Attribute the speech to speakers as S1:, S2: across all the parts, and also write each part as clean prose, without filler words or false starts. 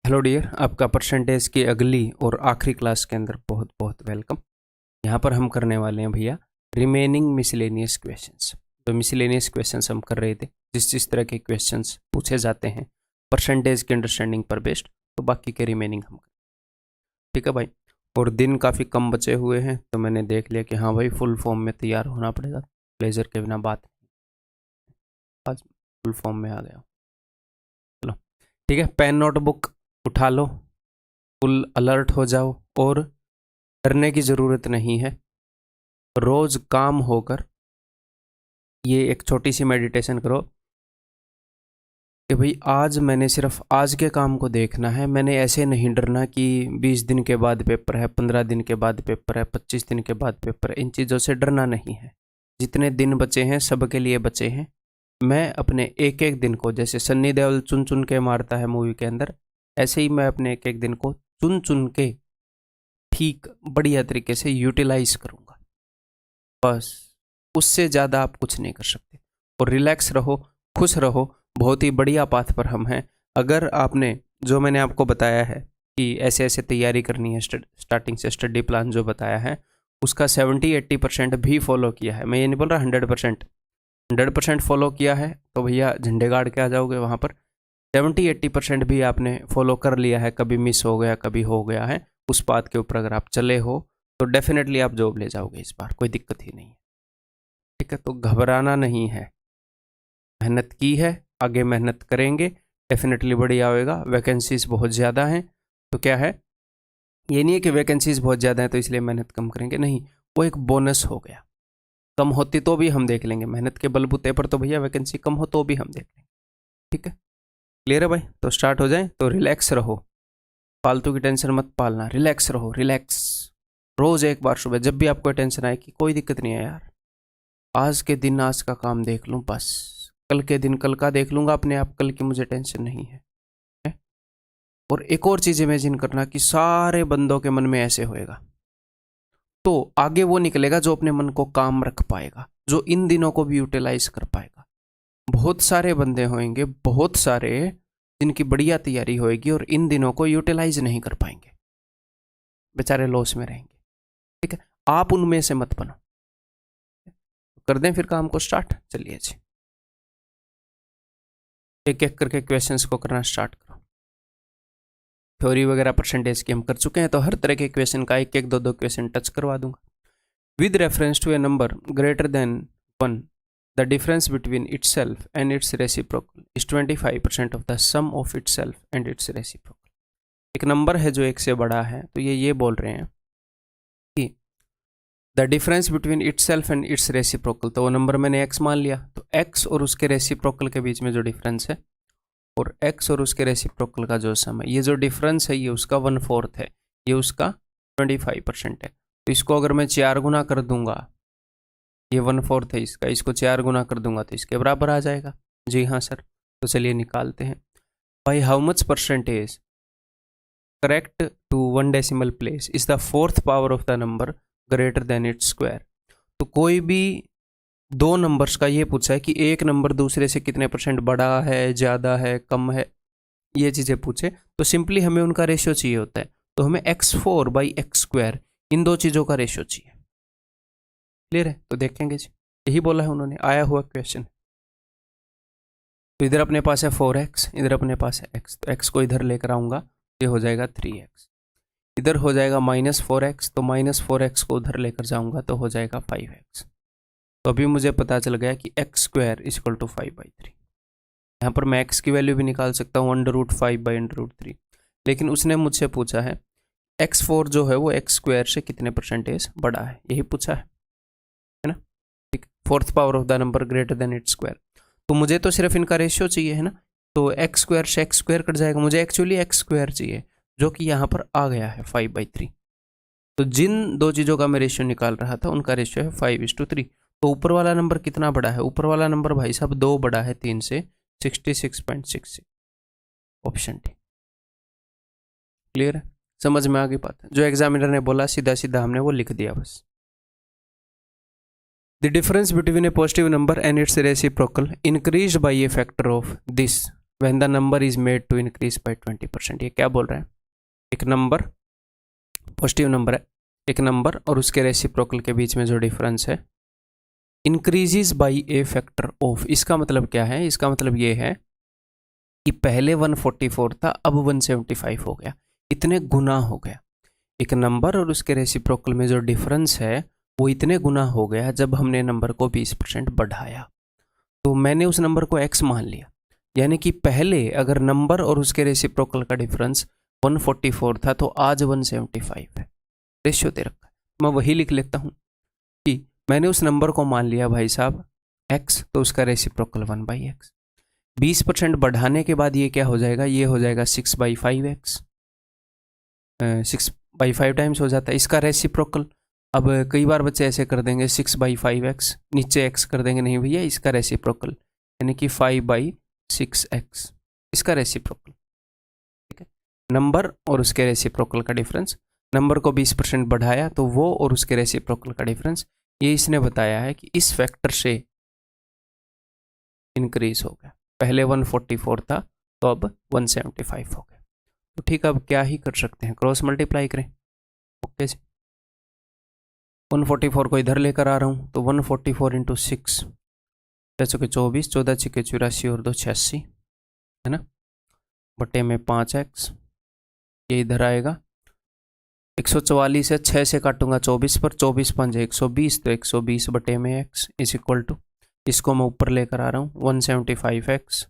S1: Hello dear, आपका percentage की अगली और आखिरी क्लास के अंदर बहुत बहुत वेलकम। यहाँ पर हम करने वाले हैं भैया रिमेनिंग मिसलेनियस क्वेश्चंस। तो मिसलेनियस क्वेश्चंस हम कर रहे थे, जिस तरह के क्वेश्चंस पूछे जाते हैं परसेंटेज की अंडरस्टैंडिंग पर बेस्ड, तो बाकी के रिमेनिंग हम करें। ठीक है भाई। और दिन काफ़ी कम बचे हुए हैं, तो मैंने देख लिया कि हाँ भाई फुल फॉर्म में तैयार होना पड़ेगा, प्लेजर के बिना बात नहीं। आज फुल फॉर्म में आ गया। चलो ठीक है, पेन नोटबुक उठा लो, फुल अलर्ट हो जाओ और डरने की ज़रूरत नहीं है। रोज़ काम होकर ये एक छोटी सी मेडिटेशन करो कि भाई आज मैंने सिर्फ आज के काम को देखना है। मैंने ऐसे नहीं डरना कि 20 दिन के बाद पेपर है, 15 दिन के बाद पेपर है, 25 दिन के बाद पेपर है। इन चीज़ों से डरना नहीं है। जितने दिन बचे हैं सब के लिए बचे हैं। मैं अपने एक एक दिन को, जैसे सन्नी देओल चुन चुन के मारता है मूवी के अंदर, ऐसे ही मैं अपने एक एक दिन को चुन चुन के ठीक बढ़िया तरीके से यूटिलाइज करूँगा। बस उससे ज़्यादा आप कुछ नहीं कर सकते। और रिलैक्स रहो, खुश रहो, बहुत ही बढ़िया पाथ पर हम हैं। अगर आपने जो मैंने आपको बताया है कि ऐसे ऐसे तैयारी करनी है, स्टार्टिंग से स्टडी प्लान जो बताया है उसका 70-80% भी फॉलो किया है, मैं ये नहीं बोल रहा 100% फॉलो किया है तो भैया झंडे गाड़ के आ जाओगे वहाँ पर। 70-80% भी आपने फॉलो कर लिया है, कभी मिस हो गया कभी हो गया है, उस बात के ऊपर अगर आप चले हो तो डेफिनेटली आप जॉब ले जाओगे इस बार, कोई दिक्कत ही नहीं है। ठीक है, तो घबराना नहीं है। मेहनत की है, आगे मेहनत करेंगे, डेफिनेटली बढ़िया होएगा। वैकेंसीज बहुत ज़्यादा हैं, तो क्या है, ये नहीं है कि वैकेंसीज बहुत ज़्यादा हैं तो इसलिए मेहनत कम करेंगे, नहीं, वो एक बोनस हो गया। कम होती तो भी हम देख लेंगे, मेहनत के बलबूते पर तो भैया वैकेंसी कम हो तो भी हम देख लेंगे। ठीक है, क्लियर है भाई। तो स्टार्ट हो जाए। तो रिलैक्स रहो, फालतू की टेंशन मत पालना, रिलैक्स रहो, रिलैक्स। रोज़ एक बार सुबह जब भी आपको टेंशन आए कि कोई दिक्कत नहीं है यार, आज के दिन आज का काम देख लूँ बस, कल के दिन कल का देख लूँगा अपने आप, कल की मुझे टेंशन नहीं है। और एक और चीज़ इमेजिन करना कि सारे बंदों के मन में ऐसे होएगा, तो आगे वो निकलेगा जो अपने मन को काम रख पाएगा, जो इन दिनों को भी यूटिलाइज कर पाएगा। बहुत सारे बंदे होंगे, बहुत सारे, जिनकी बढ़िया तैयारी होएगी और इन दिनों को यूटिलाइज नहीं कर पाएंगे, बेचारे लॉस में रहेंगे। ठीक है, आप उनमें से मत बनो। कर दें फिर काम को स्टार्ट। चलिए जी, एक एक करके क्वेश्चंस को करना स्टार्ट करो। थ्योरी वगैरह परसेंटेज की हम कर चुके हैं, तो हर तरह के क्वेश्चन का एक एक दो दो क्वेश्चन टच करवा दूंगा। With reference to a number greater than 1, the difference between itself and its reciprocal is 25% of the sum of itself and its reciprocal। एक नंबर है जो एक से बड़ा है, तो ये बोल रहे हैं कि the difference between itself and its reciprocal, तो वो नंबर मैंने x मान लिया, तो x और उसके रेसिप्रोकल के बीच में जो डिफरेंस है और x और उसके रेसिप्रोकल का जो सम है, ये जो डिफरेंस है ये उसका 1/4 है, ये उसका 25% है। तो इसको अगर मैं 4 गुना कर दूंगा, ये 1/4 है इसका, इसको 4 गुना कर दूंगा तो इसके बराबर आ जाएगा। जी हाँ सर, तो चलिए निकालते हैं। भाई how much percentage correct to 1 decimal place is the 4th power of the number greater than its square. तो कोई भी दो नंबर्स का ये पूछा है कि एक नंबर दूसरे से कितने परसेंट बड़ा है, ज़्यादा है, कम है, ये चीज़ें पूछे तो सिंपली हमें उनका रेशियो चाहिए होता है। तो हमें x4/x², इन दो चीज़ों का रेशियो चाहिए। क्लियर है, तो देखेंगे जी, यही बोला है उन्होंने, आया हुआ क्वेश्चन। तो इधर अपने पास है 4x, इधर अपने पास है x, तो x को इधर लेकर आऊँगा, ये हो जाएगा 3x। इधर हो जाएगा -4x, तो -4x को उधर लेकर जाऊँगा तो हो जाएगा 5x। तो अभी मुझे पता चल गया कि x² = 5/3। यहाँ पर मैं x की वैल्यू भी निकाल सकता हूँ √5/√3, लेकिन उसने मुझसे पूछा है x4 जो है वो x² से कितने परसेंटेज बड़ा है, यही पूछा है ना। ठीक, 4th power of the number greater than its square, तो मुझे तो सिर्फ इनका रेशियो चाहिए है ना, तो x² से x² कट जाएगा, मुझे एक्चुअली x² चाहिए जो कि यहाँ पर आ गया है 5/3। तो जिन दो चीज़ों का मैं रेशियो निकाल रहा था उनका रेशियो है 5:3। तो ऊपर वाला नंबर कितना बड़ा है, ऊपर वाला नंबर भाई साहब 2 बड़ा है 3 से, 66.66, ऑप्शन डी। क्लियर है, समझ में आ गई बात। जो एग्जामिनर ने बोला सीधा सीधा हमने वो लिख दिया बस। The difference between a positive number and its reciprocal increased by a factor of this when the number is made to increase by 20%। ये क्या बोल रहा है, एक नंबर पॉजिटिव नंबर है, एक नंबर और उसके रेसिप्रोकल के बीच में जो डिफरेंस है increases by a factor of. इसका मतलब क्या है, इसका मतलब ये है कि पहले 144 था, अब 175 हो गया, इतने गुना हो गया। एक नंबर और उसके रेसिप्रोकल में जो डिफरेंस है वो इतने गुना हो गया जब हमने नंबर को 20% बढ़ाया। तो मैंने उस नंबर को x मान लिया, यानी कि पहले अगर नंबर और उसके रेसिप्रोकल का डिफरेंस 144 था तो आज 175 है, रेशियो दे रखा है। मैं वही लिख लेता हूँ कि मैंने उस नंबर को मान लिया भाई साहब x, तो उसका रेसिप्रोकल 1/x। 20% बढ़ाने के बाद ये क्या हो जाएगा, ये हो जाएगा 6/5x, 6/5 टाइम्स हो जाता है इसका रेसिप्रोकल। अब कई बार बच्चे ऐसे कर देंगे 6/5x, नीचे x कर देंगे, नहीं भैया इसका रेसिप्रोकल, यानी कि 5/6x इसका रेसिप्रोकल। ठीक है, नंबर और उसके रेसिप्रोकल का डिफरेंस, नंबर को 20% बढ़ाया तो वो और उसके रेसिप्रोकल का डिफरेंस, ये इसने बताया है कि इस फैक्टर से इंक्रीज हो गया। पहले 144 था तो अब 175 हो गया। तो ठीक, अब क्या ही कर सकते हैं, क्रॉस मल्टीप्लाई करें। ओके जी, 144 को इधर लेकर आ रहा हूँ तो 144 इंटू 6, 6×24, 14×84 और 2 86, है ना, बटे में 5x, ये इधर आएगा 144 है, 6 से काटूंगा 24 पर, 24 5 120, तो 120 बटे में x इज इक्वल टू, इसको मैं ऊपर लेकर आ रहा हूँ 175x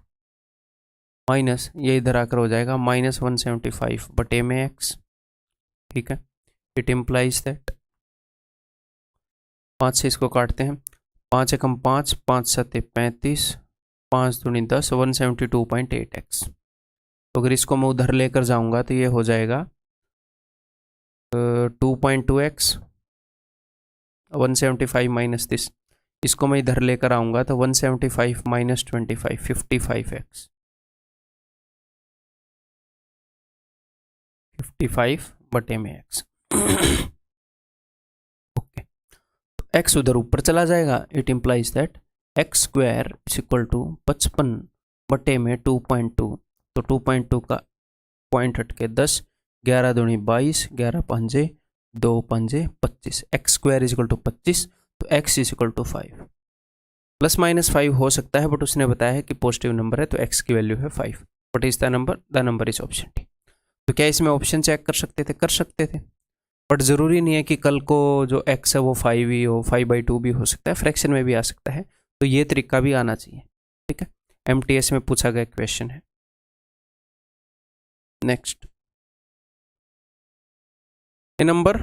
S1: माइनस, ये इधर आकर हो जाएगा -175 बटे में x। ठीक है, इट इम्प्लाइज दैट, 5 से इसको काटते हैं, 5 एकम 5, 5 7 35, 5 दूनी 10, 172.8x। तो अगर इसको मैं उधर लेकर जाऊंगा तो ये हो जाएगा 2.2x, 175 माइनस दिस, इसको मैं इधर लेकर आऊंगा तो 175 माइनस 25, 55x, 55 बटे में x। ओके, x उधर ऊपर चला जाएगा, it implies that x square is equal to 55 बटे में 2.2, तो 2.2 का पॉइंट हटके 10, 11 दूनी 22, 11 पंजे 2 पंजे 25, x square is equal to 25, तो x is equal to 5। Plus minus 5 हो सकता है, बट उसने बताया है कि पॉजिटिव नंबर है तो x की वैल्यू है 5। But is the number is option D. तो क्या इसमें ऑप्शन चेक कर सकते थे, कर सकते थे, बट ज़रूरी नहीं है कि कल को जो x है वो 5 ही हो, 5/2 भी हो सकता है, फ्रैक्शन में भी आ सकता है, तो ये तरीका भी आना चाहिए। ठीक है, MTS में पूछा गया क्वेश्चन है। Next, A number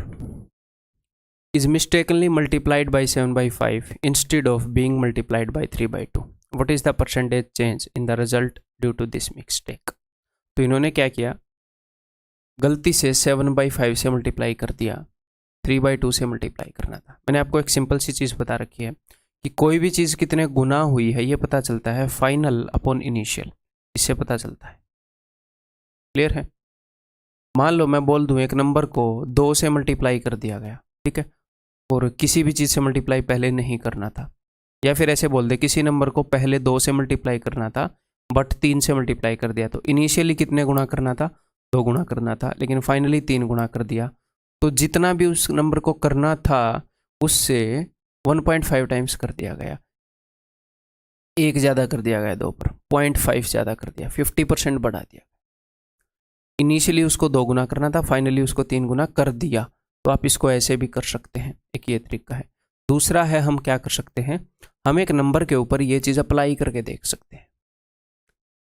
S1: is mistakenly multiplied by 7/5 instead of being multiplied by 3/2. What is the percentage change in the result due to this mistake? तो इन्होंने क्या किया, गलती से 7/5 से मल्टीप्लाई कर दिया, 3/2 से मल्टीप्लाई करना था। मैंने आपको एक सिंपल सी चीज़ बता रखी है कि कोई भी चीज़ कितने गुना हुई है ये पता चलता है फाइनल अपॉन इनिशियल, इससे पता चलता है। क्लियर है? मान लो मैं बोल दूं एक नंबर को 2 से मल्टीप्लाई कर दिया गया, ठीक है, और किसी भी चीज़ से मल्टीप्लाई पहले नहीं करना था, या फिर ऐसे बोल दे किसी नंबर को पहले 2 से मल्टीप्लाई करना था बट 3 से मल्टीप्लाई कर दिया, तो इनिशियली कितने गुना करना था, 2 गुना करना था, लेकिन फाइनली 3 गुना कर दिया। तो जितना भी उस नंबर को करना था उससे 1.5 टाइम्स कर दिया गया, 1 ज़्यादा कर दिया गया 2 पर, 0.5 ज़्यादा कर दिया, 50% बढ़ा दिया। इनिशियली उसको 2 गुना करना था, फाइनली उसको 3 गुना कर दिया। तो आप इसको ऐसे भी कर सकते हैं, एक ये तरीका है। दूसरा है, हम क्या कर सकते हैं, हम एक नंबर के ऊपर ये चीज़ अप्लाई करके देख सकते हैं।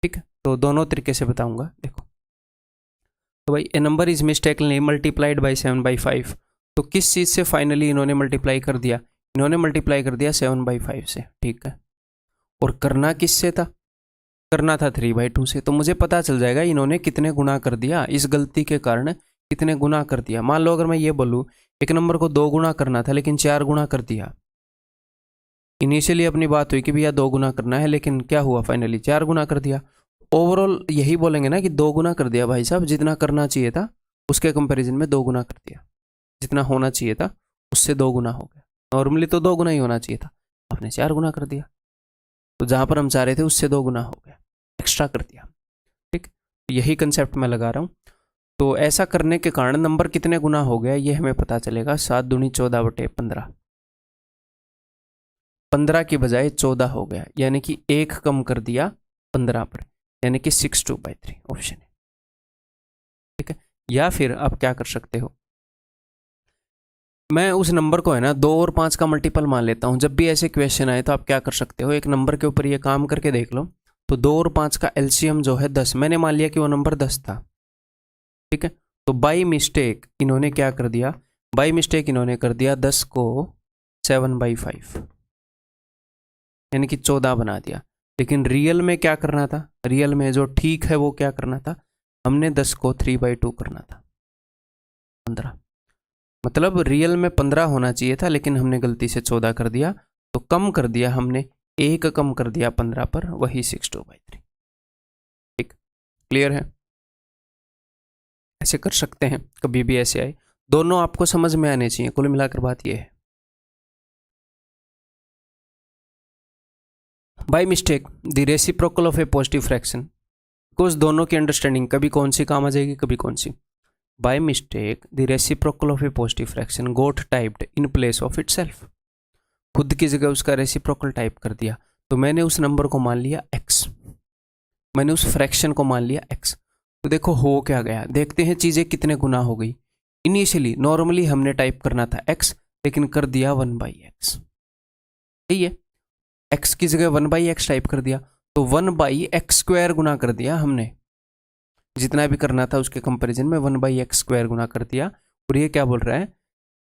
S1: ठीक है, तो दोनों तरीके से बताऊंगा। देखो, तो भाई a number is mistakenly multiplied by 7/5, तो किस चीज़ से फाइनली इन्होंने मल्टीप्लाई कर दिया, इन्होंने मल्टीप्लाई कर दिया 7/5 से। ठीक है, और करना किससे था, करना था 3/2 से। तो मुझे पता चल जाएगा इन्होंने कितने गुना कर दिया, इस गलती के कारण कितने गुना कर दिया। मान लो अगर मैं ये बोलूँ एक नंबर को 2 गुना करना था लेकिन 4 गुना कर दिया, इनिशियली अपनी बात हुई कि भैया 2 गुना करना है, लेकिन क्या हुआ, फाइनली 4 गुना कर दिया। ओवरऑल यही बोलेंगे ना कि 2 गुना कर दिया भाई साहब, जितना करना चाहिए था उसके कंपैरिजन में 2 गुना कर दिया, जितना होना चाहिए था उससे 2 गुना हो गया। नॉर्मली तो 2 गुना ही होना चाहिए था, आपने 4 गुना कर दिया, तो जहाँ पर हम चाह रहे थे उससे 2 गुना हो गया। एक्स्ट्रा कर दिया। ठीक, यही कंसेप्ट मैं लगा रहा हूँ। तो ऐसा करने के कारण नंबर कितने गुना हो गया ये हमें पता चलेगा। 7 दूनी 14/15, 15 की बजाय 14 हो गया, यानी कि 1 कम कर दिया 15 पर, यानी कि 6/2/3 ऑप्शन है। ठीक है, या फिर आप क्या कर सकते हो, मैं उस नंबर को है ना 2 और 5 का मल्टीपल मान लेता हूँ। जब भी ऐसे क्वेश्चन आए तो आप क्या कर सकते हो, एक नंबर के ऊपर ये काम करके देख लो। तो 2 और 5 का एलसीएम जो है 10, मैंने मान लिया कि वो नंबर 10 था। ठीक है, तो बाई मिस्टेक इन्होंने क्या कर दिया, बाई मिस्टेक इन्होंने कर दिया 10 को 7/5, यानी कि 14 बना दिया। लेकिन रियल में क्या करना था, रियल में जो ठीक है वो क्या करना था, हमने 10 को 3/2 करना था, 15। मतलब रियल में 15 होना चाहिए था, लेकिन हमने गलती से 14 कर दिया। तो कम कर दिया हमने, 1 कम कर दिया 15 पर, वही 6/2/3। ठीक, क्लियर है? ऐसे कर सकते हैं, कभी भी ऐसे आए, दोनों आपको समझ में आने चाहिए। कुल मिलाकर बात यह है। Bye mistake the reciprocal of a positive fraction, because दोनों की अंडरस्टैंडिंग कभी कौन सी काम आ जाएगी, कभी कौन सी। By mistake the reciprocal of a positive fraction got typed in place of itself, खुद की जगह उसका रेसिप्रोकल टाइप कर दिया। तो मैंने उस नंबर को मान लिया x, मैंने उस फ्रैक्शन को मान लिया x। तो देखो हो क्या गया, देखते हैं चीजें कितने गुना हो गई। इनिशियली नॉर्मली हमने टाइप करना था x, लेकिन कर दिया 1/x। सही है, x की जगह 1/x टाइप कर दिया, तो 1/x² गुना कर दिया हमने, जितना भी करना था उसके कंपैरिजन में 1/x² गुना कर दिया। और ये क्या बोल रहा है,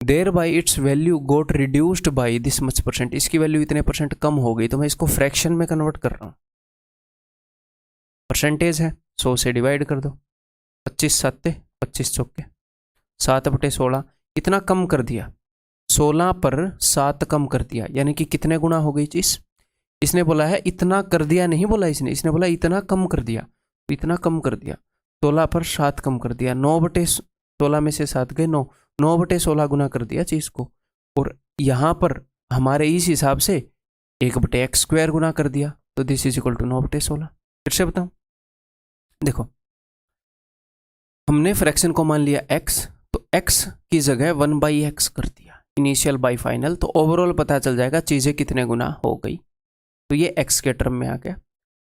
S1: thereby its value got reduced by this much %, इसकी वैल्यू इतने % कम हो गई। तो मैं इसको फ्रैक्शन में कन्वर्ट कर रहा हूँ, परसेंटेज है, 100 से डिवाइड कर दो, 25 7 25 चौके 7/16, इतना कम कर दिया, 16 पर 7 कम कर दिया, यानी कि कितने गुना हो गई चीज। इसने बोला है इतना कर दिया, नहीं बोला इसने बोला इतना कम कर दिया। तो इतना कम कर दिया, 16 पर 7 कम कर दिया, 9/16 में से 7 गए 9, 9/16 गुना कर दिया चीज को। और यहां पर हमारे इस हिसाब से 1/x² गुना कर दिया, तो दिस इज इक्वल टू 9/16। फिर से बताऊं, देखो हमने फ्रैक्शन को मान लिया x, तो x की जगह 1/x कर दिया, इनिशियल बाई फाइनल। तो ओवरऑल पता चल जाएगा चीजें कितने गुना हो गई, तो ये x के टर्म में आ गया।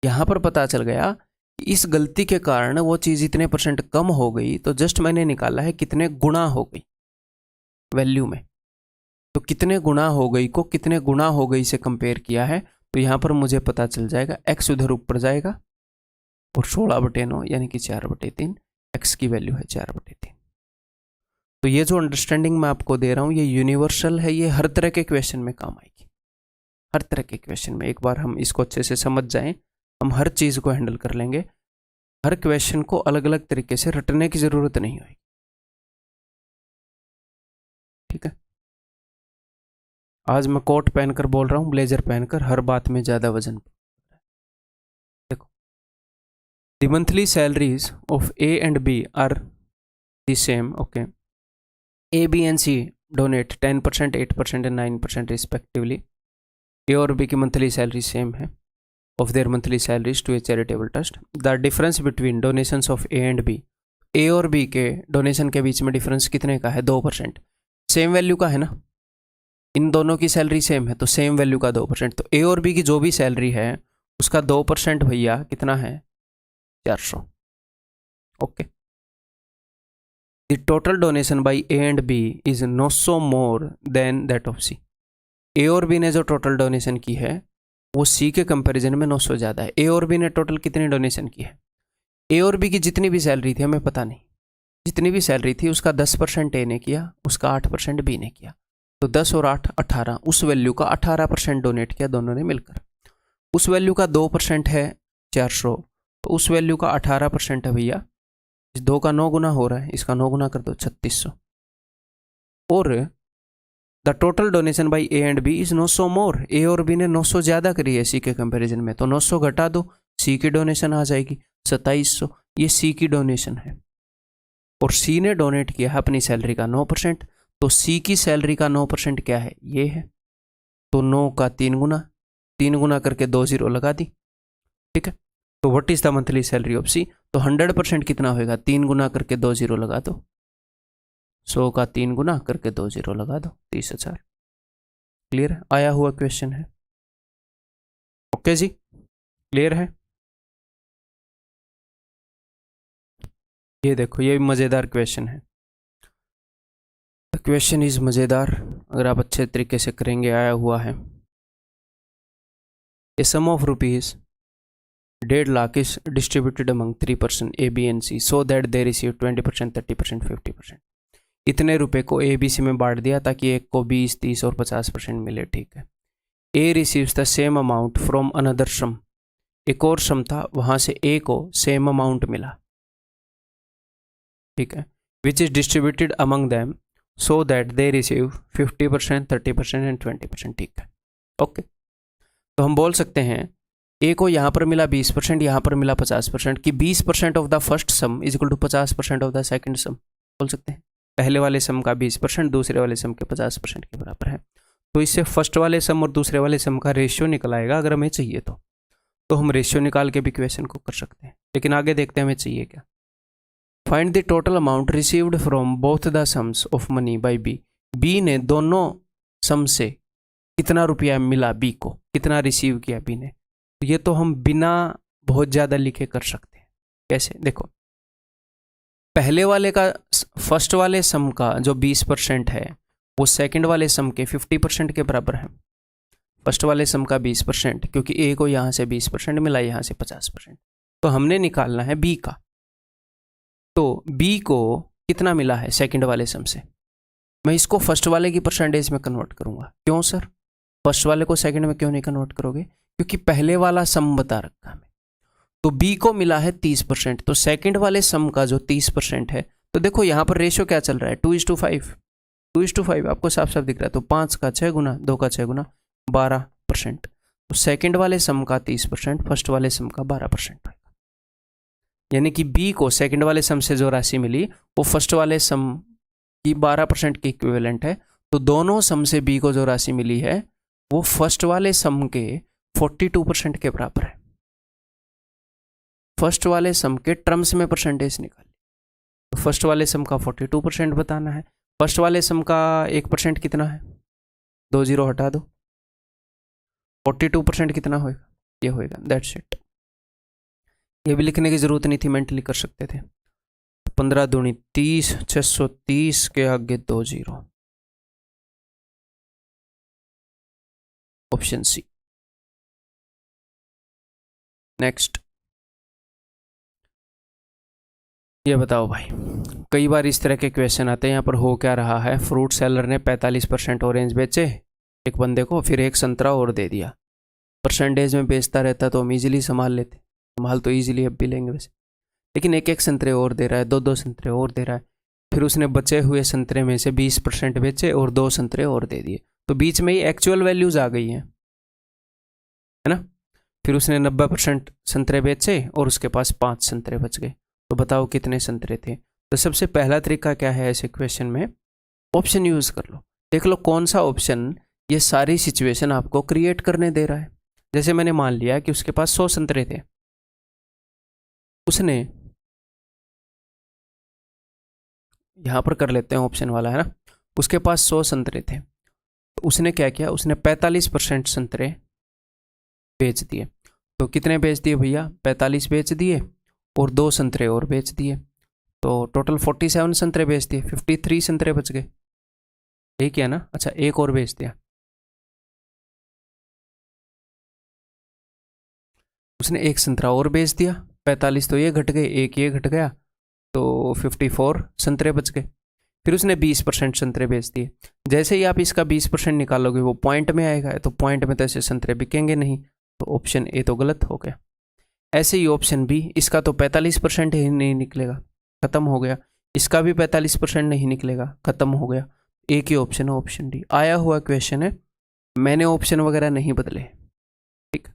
S1: यहां पर पता चल गया कि इस गलती के कारण वो चीज इतने % कम हो गई, तो जस्ट मैंने निकाला है कितने गुना हो गई वैल्यू में। तो कितने गुना हो गई को कितने गुना हो गई से कंपेयर किया है, तो यहां पर मुझे पता चल जाएगा x उधर ऊपर जाएगा और 16/9 यानी कि 4/3, x की वैल्यू है 4/3। तो ये जो अंडरस्टैंडिंग मैं आपको दे रहा हूं ये यूनिवर्सल है, ये हर तरह के क्वेश्चन में काम आएगी, हर तरह के क्वेश्चन में। एक बार हम इसको अच्छे से समझ जाएं, हम हर चीज को हैंडल कर लेंगे। हर क्वेश्चन को अलग अलग तरीके से रटने की जरूरत नहीं होगी। ठीक है, आज मैं कोट पहनकर बोल रहा हूं, ब्लेजर पहनकर, हर बात में ज्यादा वजन। देखो, the monthly salaries of A and B are the same. Okay, A, B and C donate 10%, 8% and 9% respectively. A और B की मंथली सैलरी सेम है of their monthly salaries to a charitable trust. The difference between donations of A and B, A और B के donation के बीच में difference कितने का है, 2%। सेम वैल्यू का है ना, इन दोनों की सैलरी सेम है तो सेम वैल्यू का 2%। तो A और B की जो भी सैलरी है उसका 2% भैया कितना है, 400। Okay, the total donation by A and B is 900 more than that of C। A और B ने जो टोटल डोनेशन की है वो C के कंपैरिजन में 900 ज़्यादा है। A और B ने टोटल कितनी डोनेशन की है, A और B की जितनी भी सैलरी थी हमें पता नहीं, जितनी भी सैलरी थी उसका 10% A ने किया, उसका 8% B ने किया। तो 10 और 8 18, उस वैल्यू का 18% डोनेट किया दोनों ने मिलकर। उस वैल्यू का 2% है 400, तो उस वैल्यू का 18% है भैया, इस 2 का 9 गुना हो रहा है, इसका 9 गुना कर दो 3600। और the total donation by A and B is 900 more. A और B ने 900 ज़्यादा करी है C के कंपैरिजन में, तो 900 घटा दो, C की डोनेशन आ जाएगी 2700। ये C की डोनेशन है और C ने डोनेट किया है अपनी सैलरी का 9%, तो C की सैलरी का 9% क्या है, ये है। तो 9 का 3 गुना, 3 गुना करके 2 0 लगा दी। ठीक है, तो what is the monthly salary of C, तो 100% कितना होएगा, 3 गुना करके 2 जीरो लगा दो, 100 का 3 गुना करके 2 जीरो लगा दो, 30,000। क्लियर है, आया हुआ क्वेश्चन है। ओके जी, क्लियर है। ये देखो, ये मजेदार क्वेश्चन है, क्वेश्चन इज मजेदार, अगर आप अच्छे तरीके से करेंगे। आया हुआ है, a sum of rupees 1.5 lakh is distributed among 3 person A B and C so that they receive 20%, 30%, 50%। इतने रुपए को ए बी सी में बांट दिया ताकि एक को 20, 30 और 50% मिले। ठीक है, A receives the same amount from another sum, एक और सम था, वहां से ए को सेम अमाउंट मिला। ठीक है, which is distributed among them so that they receive 50%, 30% and 20%। ठीक है, ओके। तो हम बोल सकते हैं ए को यहाँ पर मिला 20%, यहाँ पर मिला 50%, कि 20% of the first sum is equal to 50% of the second sum. बोल सकते हैं पहले वाले सम का 20% दूसरे वाले सम के 50% के बराबर है। तो इससे फर्स्ट वाले सम और दूसरे वाले सम का रेशियो निकल आएगा अगर हमें चाहिए तो हम रेशियो निकाल के भी क्वेश्चन को कर सकते हैं। लेकिन आगे देखते हैं हमें चाहिए क्या। Find the total amount received from both the sums of money by B, B ने दोनों सम से कितना रुपया मिला, बी को कितना रिसीव किया बी ने। ये तो हम बिना बहुत ज़्यादा लिखे कर सकते हैं। कैसे, देखो, पहले वाले का फर्स्ट वाले सम का जो 20% है वो सेकंड वाले सम के 50% के बराबर है। फर्स्ट वाले सम का 20%, क्योंकि ए को यहाँ से 20% मिला, यहाँ से 50%। तो हमने निकालना है बी का। तो बी को कितना मिला है सेकंड वाले सम से, मैं इसको फर्स्ट वाले की परसेंटेज में कन्वर्ट करूंगा। क्यों सर, फर्स्ट वाले को सेकंड में क्यों नहीं कन्वर्ट करोगे, क्योंकि पहले वाला सम बता रखा है। तो बी को मिला है 30%, तो सेकंड वाले सम का जो 30% है, तो देखो यहाँ पर रेशियो क्या चल रहा है, 2:5, 2:5 आपको साफ साफ दिख रहा है। तो 5 का 6 गुना, 2 का 6 गुना, 12%। तो सेकंड वाले सम का 30%, फर्स्ट वाले सम का 12% होगा। यानी कि बी को सेकंड वाले सम से जो राशि मिली वो फर्स्ट वाले सम की 12% के इक्विवेलेंट है। तो दोनों सम से बी को जो राशि मिली है वो फर्स्ट वाले सम के 42% के बराबर है। फर्स्ट वाले सम के टर्म्स में परसेंटेज निकाली, तो फर्स्ट वाले सम का 42% बताना है। फर्स्ट वाले सम का 1% कितना है, 2 जीरो हटा दो, 42% कितना होएगा, ये होएगा। That's it. ये भी लिखने की जरूरत नहीं थी, मेंटली कर सकते थे। 15 दूनी 30, 630 के आगे 2 जीरो, ऑप्शन सी। नेक्स्ट, ये बताओ भाई, कई बार इस तरह के क्वेश्चन आते हैं। यहाँ पर हो क्या रहा है, फ्रूट सेलर ने 45% ऑरेंज बेचे एक बंदे को, फिर एक संतरा और दे दिया। परसेंटेज में बेचता रहता तो हम इजीली संभाल लेते, संभाल तो इजीली अब भी लेंगे वैसे, लेकिन एक एक संतरे और दे रहा है, 2-2 संतरे और दे रहा है। फिर उसने बचे हुए संतरे में से 20% बेचे और 2 संतरे और दे दिए, तो बीच में ही एक्चुअल वैल्यूज आ गई हैं, है ना। फिर उसने 90% संतरे बेचे और उसके पास 5 संतरे बच गए। तो बताओ कितने संतरे थे। तो सबसे पहला तरीका क्या है ऐसे क्वेश्चन में, ऑप्शन यूज कर लो। देख लो कौन सा ऑप्शन ये सारी सिचुएशन आपको क्रिएट करने दे रहा है। जैसे मैंने मान लिया कि उसके पास 100 संतरे थे, उसने, यहां पर कर लेते हैं ऑप्शन वाला, है ना। उसके पास 100 संतरे थे, तो उसने क्या किया, उसने 45% संतरे बेच दिए। तो कितने बेच दिए भैया, 45 बेच दिए और 2 संतरे और बेच दिए, तो टोटल 47 संतरे बेच दिए, 53 संतरे बच गए। यही किया ना। अच्छा, एक और बेच दिया, उसने एक संतरा और बेच दिया, 45 तो ये घट गए, एक ये घट गया, तो 54 संतरे बच गए। फिर उसने 20% संतरे बेच दिए। जैसे ही आप इसका 20% निकालोगे वो पॉइंट में आएगा, तो पॉइंट में तो ऐसे संतरे बिकेंगे नहीं, तो ऑप्शन ए तो गलत हो गया। ऐसे ही ऑप्शन बी, इसका तो 45% ही नहीं निकलेगा, खत्म हो गया। इसका भी 45% नहीं निकलेगा, खत्म हो गया। एक ही ऑप्शन है, ऑप्शन डी। आया हुआ क्वेश्चन है, मैंने ऑप्शन वगैरह नहीं बदले, ठीक।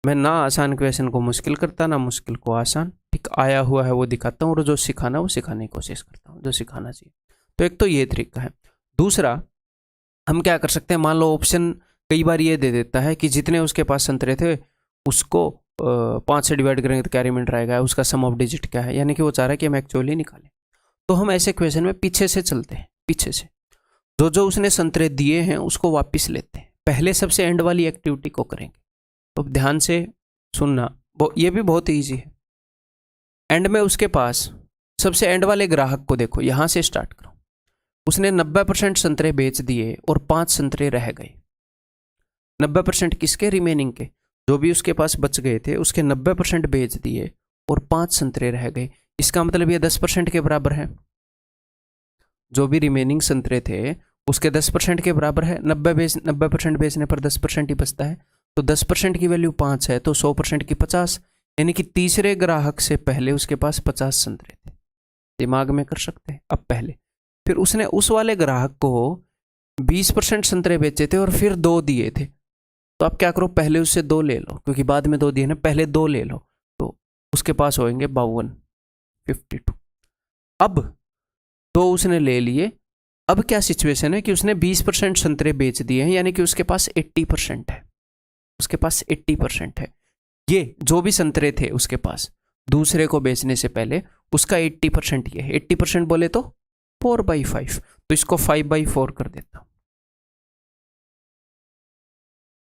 S1: मैं ना आसान क्वेश्चन को मुश्किल करता, ना मुश्किल को आसान, ठीक। आया हुआ है वो दिखाता हूँ, और जो सिखाना वो सिखाने की कोशिश करता हूँ, जो सिखाना चाहिए। तो एक तो ये तरीका है। दूसरा, हम क्या कर सकते हैं, मान लो ऑप्शन कई बार ये दे देता है कि जितने उसके पास संतरे थे उसको 5 से डिवाइड करेंगे तो क्या रिमाइंडर आएगा, उसका सम ऑफ डिजिट क्या है, यानी कि वो चाह रहा है कि हम एक्चुअली निकालें। तो हम ऐसे क्वेश्चन में पीछे से चलते हैं, पीछे से जो जो उसने संतरे दिए हैं उसको वापस लेते हैं, पहले सबसे एंड वाली एक्टिविटी को करेंगे। तो ध्यान से सुनना, ये भी बहुत ईजी है। एंड में उसके पास सबसे एंड वाले ग्राहक को देखो, यहां से स्टार्ट करो। उसने 90% संतरे बेच दिए और 5 संतरे रह गए। 90% किसके, रिमेनिंग के, जो भी उसके पास बच गए थे उसके 90% बेच दिए और 5 संतरे रह गए। इसका मतलब ये 10% के बराबर है। जो भी रिमेनिंग संतरे थे उसके 10% के बराबर है। 90% बेचने पर 10% ही बचता है, तो 10% की वैल्यू 5 है, तो 100% की 50, यानी कि तीसरे ग्राहक से पहले उसके पास 50 संतरे थे। दिमाग में कर सकते हैं। अब पहले फिर उसने उस वाले ग्राहक को 20% संतरे बेचे थे और फिर 2 दिए थे, तो आप क्या करो, पहले उससे 2 ले लो, क्योंकि बाद में 2 दिए ना, पहले 2 ले लो, तो उसके पास होंगे 52। अब 2 उसने ले लिए। अब क्या सिचुएशन है कि उसने 20% संतरे बेच दिए हैं, यानी कि उसके पास 80% है, उसके पास 80% है। ये जो भी संतरे थे उसके पास दूसरे को बेचने से पहले उसका 80% ये है। 80% बोले तो 4/5, तो इसको 5/4 कर देता हूं।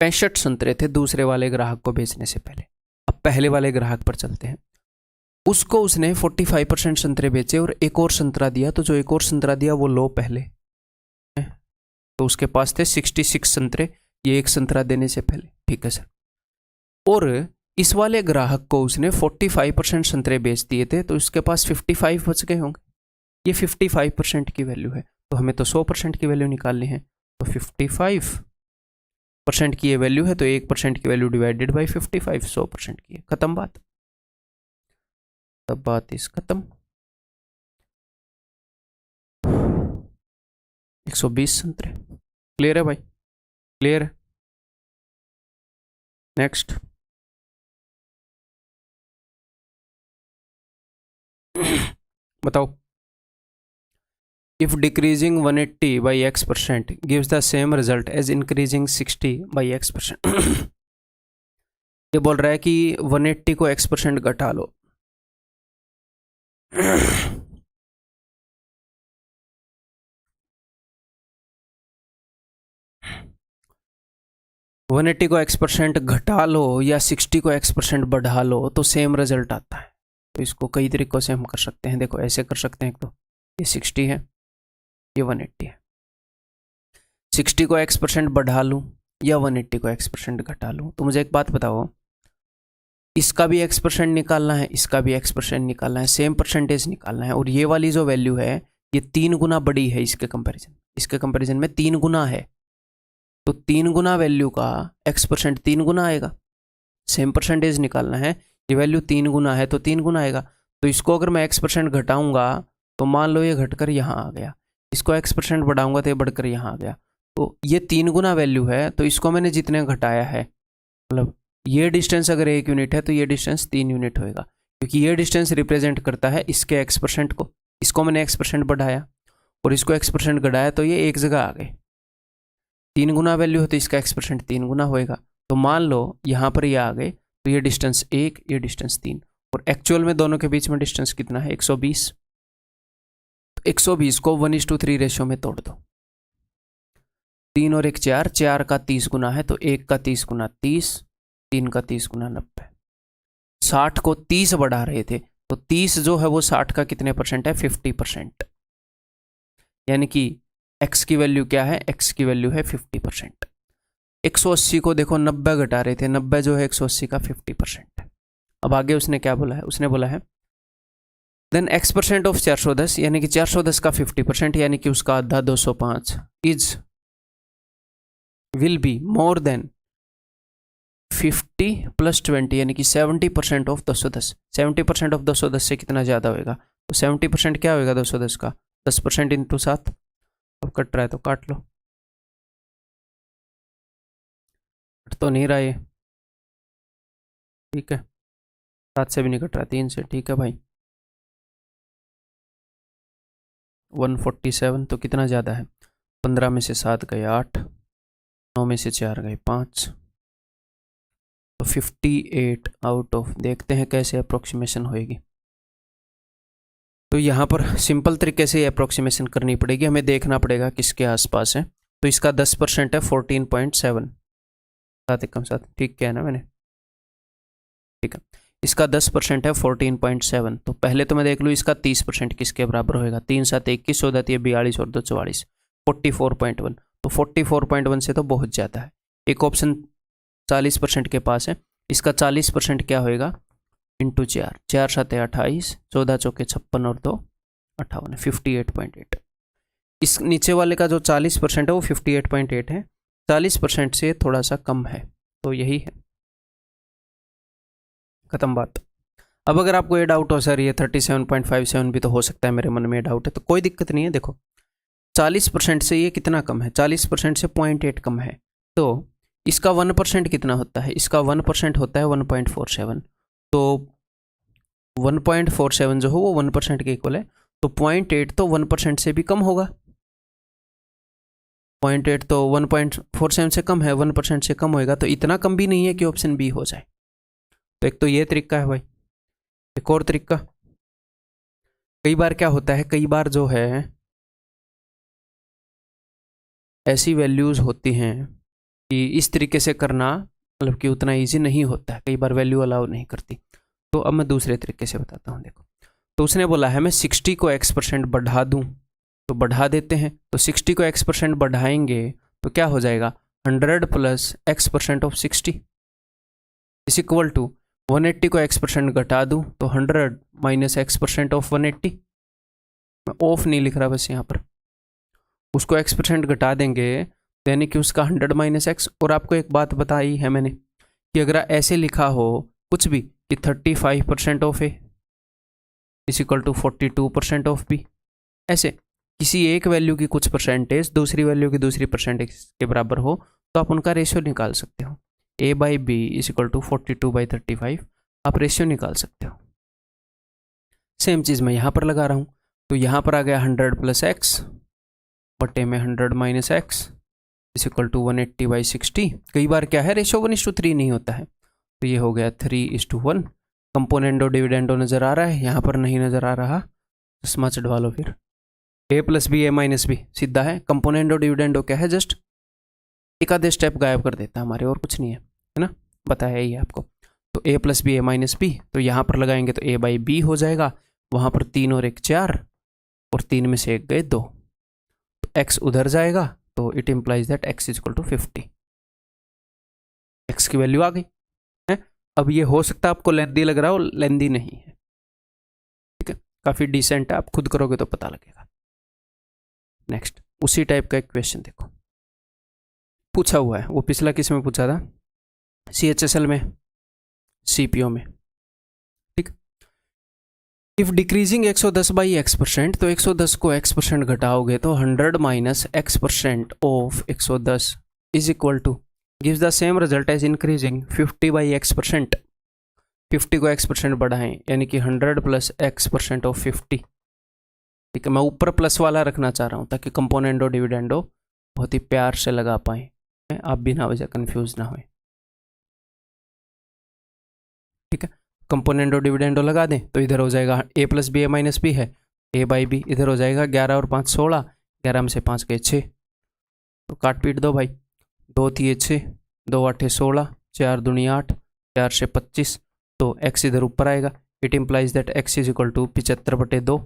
S1: 65 संतरे थे दूसरे वाले ग्राहक को बेचने से पहले। अब पहले वाले ग्राहक पर चलते हैं। उसको उसने 45% संतरे बेचे और एक और संतरा दिया, तो जो एक और संतरा दिया वो लो पहले, तो उसके पास थे 66 संतरे, ये एक संतरा देने से पहले, ठीक है सर। और इस वाले ग्राहक को उसने 45% संतरे बेच दिए थे, तो उसके पास 55 बच गए होंगे। ये 55% की वैल्यू है, तो हमें तो 100% की वैल्यू निकालनी है। तो 55% की ये वैल्यू है, तो 1% की वैल्यू डिवाइडेड बाई 55, 100% की है। खत्म बात, तब बात इस खत्म। 120 संतरे। क्लियर है भाई, क्लियर है। नेक्स्ट बताओ। If decreasing 180 by x% gives the same result as increasing 60 by x%, ये बोल रहा है कि 180 को x% घटा लो। 180 को x% घटा लो या 60 को x% बढ़ा लो तो सेम रिजल्ट आता है। तो इसको कई तरीकों से हम कर सकते हैं। देखो ऐसे कर सकते हैं, तो ये 60 है, ये 180 है। 60 को x% बढ़ा लूँ या 180 को x% घटा लूँ, तो मुझे एक बात बताओ, इसका भी x% निकालना है, इसका भी x% निकालना है, सेम परसेंटेज निकालना है, और ये वाली जो वैल्यू है ये 3 गुना बड़ी है इसके कंपैरिजन में 3 गुना है, तो 3 गुना वैल्यू का x% 3 गुना आएगा। सेम परसेंटेज निकालना है, ये वैल्यू 3 गुना है तो 3 गुना आएगा। तो इसको अगर मैं x% घटाऊंगा तो मान लो ये घटकर यहाँ आ गया, इसको x% बढ़ाऊंगा तो ये बढ़कर यहाँ आ गया, तो ये 3 गुना वैल्यू है, तो इसको मैंने जितने घटाया है, मतलब ये डिस्टेंस अगर 1 यूनिट है तो ये डिस्टेंस 3 यूनिट होएगा, क्योंकि ये डिस्टेंस रिप्रेजेंट करता है इसके x% को। इसको मैंने x% बढ़ाया और इसको x% घटाया, तो ये एक जगह आ गए। 3 गुना वैल्यू है तो इसका x% 3 गुना होएगा। तो मान लो यहाँ पर ये आ गए, तो ये डिस्टेंस 1, ये डिस्टेंस 3, और एक्चुअल में दोनों के बीच में डिस्टेंस कितना है, 120। तो 120 को 1:3 रेशियो में तोड़ दो। 3 और 1 4, 4 का 30 गुना है, तो 1 का 30 गुना 30, 3 का 30 गुना 90। 60 को 30 बढ़ा रहे थे, तो 30 जो है वो 60 का कितने परसेंट है, 50%। यानी कि x की वैल्यू क्या है, x की वैल्यू है 50%। 180 को देखो 90 घटा रहे थे, 90 जो है 180 का 50% है। अब आगे उसने क्या बोला है, उसने बोला है देन x% ऑफ 410, यानी कि 410 का 50%, यानी कि उसका आधा 205 is will be more than 50 + 20, यानी कि 70% ऑफ 210। 70% ऑफ 210 से कितना ज़्यादा होएगा, तो 70% क्या होएगा 210 का, 10% इंटू 7। अब कट रहा है तो काट लो, कट तो नहीं रहा ये, ठीक है। 7 से भी नहीं कट रहा, 3 से, ठीक है भाई। 147, तो कितना ज़्यादा है, 15 में से 7 गए 8, 9 में से 4 गए 5, तो 58 आउट ऑफ, देखते हैं कैसे अप्रोक्सीमेशन होएगी। तो यहाँ पर सिंपल तरीके से अप्रोक्सीमेशन करनी पड़ेगी, हमें देखना पड़ेगा किसके आसपास है। तो इसका 10% है 14.7, साथ कम साथ ठीक क्या है ना मैंने, ठीक है। इसका 10% है 14.7, तो पहले तो मैं देख लूँ इसका 30% किसके बराबर होएगा। 3 7 21 हो जाती है 42 और 2 44, 44.1। तो 44.1 से तो बहुत ज़्यादा है। एक ऑप्शन 40% के पास है, इसका 40% क्या होएगा, इंटू 4, 4 7 28, 14 चौके 56 और 2 58, 58.8। इस नीचे वाले का जो 40% है वो 58.8 है, 40% से थोड़ा सा कम है, तो यही है, खत्म बात। अब अगर आपको ये डाउट हो सर ये 37.57 भी तो हो सकता है, मेरे मन में डाउट है, तो कोई दिक्कत नहीं है। देखो 40% से ये कितना कम है, 40% से 0.8 कम है, तो इसका 1% कितना होता है, इसका 1% होता है 1.47। तो 1.47 जो हो वो 1% के इक्वल है, तो 0.8 तो 1% से भी कम होगा। 0.8 तो 1.47 से कम है, 1% से कम होएगा, तो इतना कम भी नहीं है कि ऑप्शन बी हो जाए। तो एक तो ये तरीका है भाई। एक और तरीका, कई बार क्या होता है, कई बार जो है ऐसी वैल्यूज होती हैं कि इस तरीके से करना मतलब कि उतना इजी नहीं होता है, कई बार वैल्यू अलाउ नहीं करती। तो अब मैं दूसरे तरीके से बताता हूँ। देखो, तो उसने बोला है मैं 60 को x% बढ़ा दूँ, तो बढ़ा देते हैं। तो 60 को x% बढ़ाएंगे तो क्या हो जाएगा, 100 plus x% of 60 is equal to 180 को x% घटा दूँ तो 100 माइनस x% ऑफ 180। मैं ऑफ नहीं लिख रहा बस यहाँ पर, उसको x% घटा देंगे यानी कि उसका 100 माइनस एक्स। और आपको एक बात बताई है मैंने कि अगर ऐसे लिखा हो कुछ भी कि 35% of A is equal to 42% of B, ऐसे किसी एक वैल्यू की कुछ परसेंटेज दूसरी वैल्यू की दूसरी परसेंटेज के बराबर हो तो आप उनका रेशियो निकाल सकते हो। A by B is equal to 42/35, आप रेशियो निकाल सकते हो। सेम चीज़ मैं यहाँ पर लगा रहा हूँ, तो यहाँ पर आ गया 100 प्लस एक्स बटे में 100 minus x is equal to 180/60। कई बार क्या है रेशियो 1:3 नहीं होता है, तो ये हो गया 3:1। कंपोनेंडो डिविडेंडो नज़र आ रहा है, यहाँ पर नहीं नज़र आ रहा, चश्मा चढ़वा लो फिर। ए प्लस बी ए माइनस बी सीधा है, कंपोनेंडो डिविडेंडो क्या है, जस्ट एक आधे स्टेप गायब कर देता है हमारे, और कुछ नहीं है, है ना, बताया ही है आपको। तो ए प्लस बी ए माइनस बी, तो यहाँ पर लगाएंगे तो ए बाई बी हो जाएगा, वहाँ पर 3 और 1 4 और 3 में से 1 गए 2, तो एक्स उधर जाएगा, तो it implies that x is equal to 50। X की वैल्यू आ गई है। अब ये हो सकता है आपको लेंदी लग रहा हो, लेंदी नहीं है, ठीक है, काफ़ी डिसेंट है, आप खुद करोगे तो पता लगेगा। नेक्स्ट उसी टाइप का एक क्वेश्चन देखो, पूछा हुआ है, वो पिछला किस में पूछा था, CHSL में, CPO में, ठीक। इफ डिक्रीजिंग 110/x%, तो 110 को x% घटाओगे तो 100 minus x% of 110 is equal to gives the same result as increasing 50/x%। 50 को x% बढ़ाएं यानी कि 100 प्लस x% ऑफ 50, ठीक है। मैं ऊपर प्लस वाला रखना चाह रहा हूँ ताकि कंपोनेंडो डिविडेंडो बहुत ही प्यार से लगा पाएँ, आप बिना वजह कंफ्यूज ना होए, ठीक है। कंपोनेंडो डिविडेंडो लगा दें तो इधर हो जाएगा ए प्लस बी ए माइनस बी है, ए बाई बी इधर हो जाएगा 11 और 5 16, 11 में से 5 गए 6, तो काट पीट दो भाई, 2 3 6, 2 8 16, 4 दूनी 8, 4 से 25, तो x इधर ऊपर आएगा। It implies that x is equal to 75/2।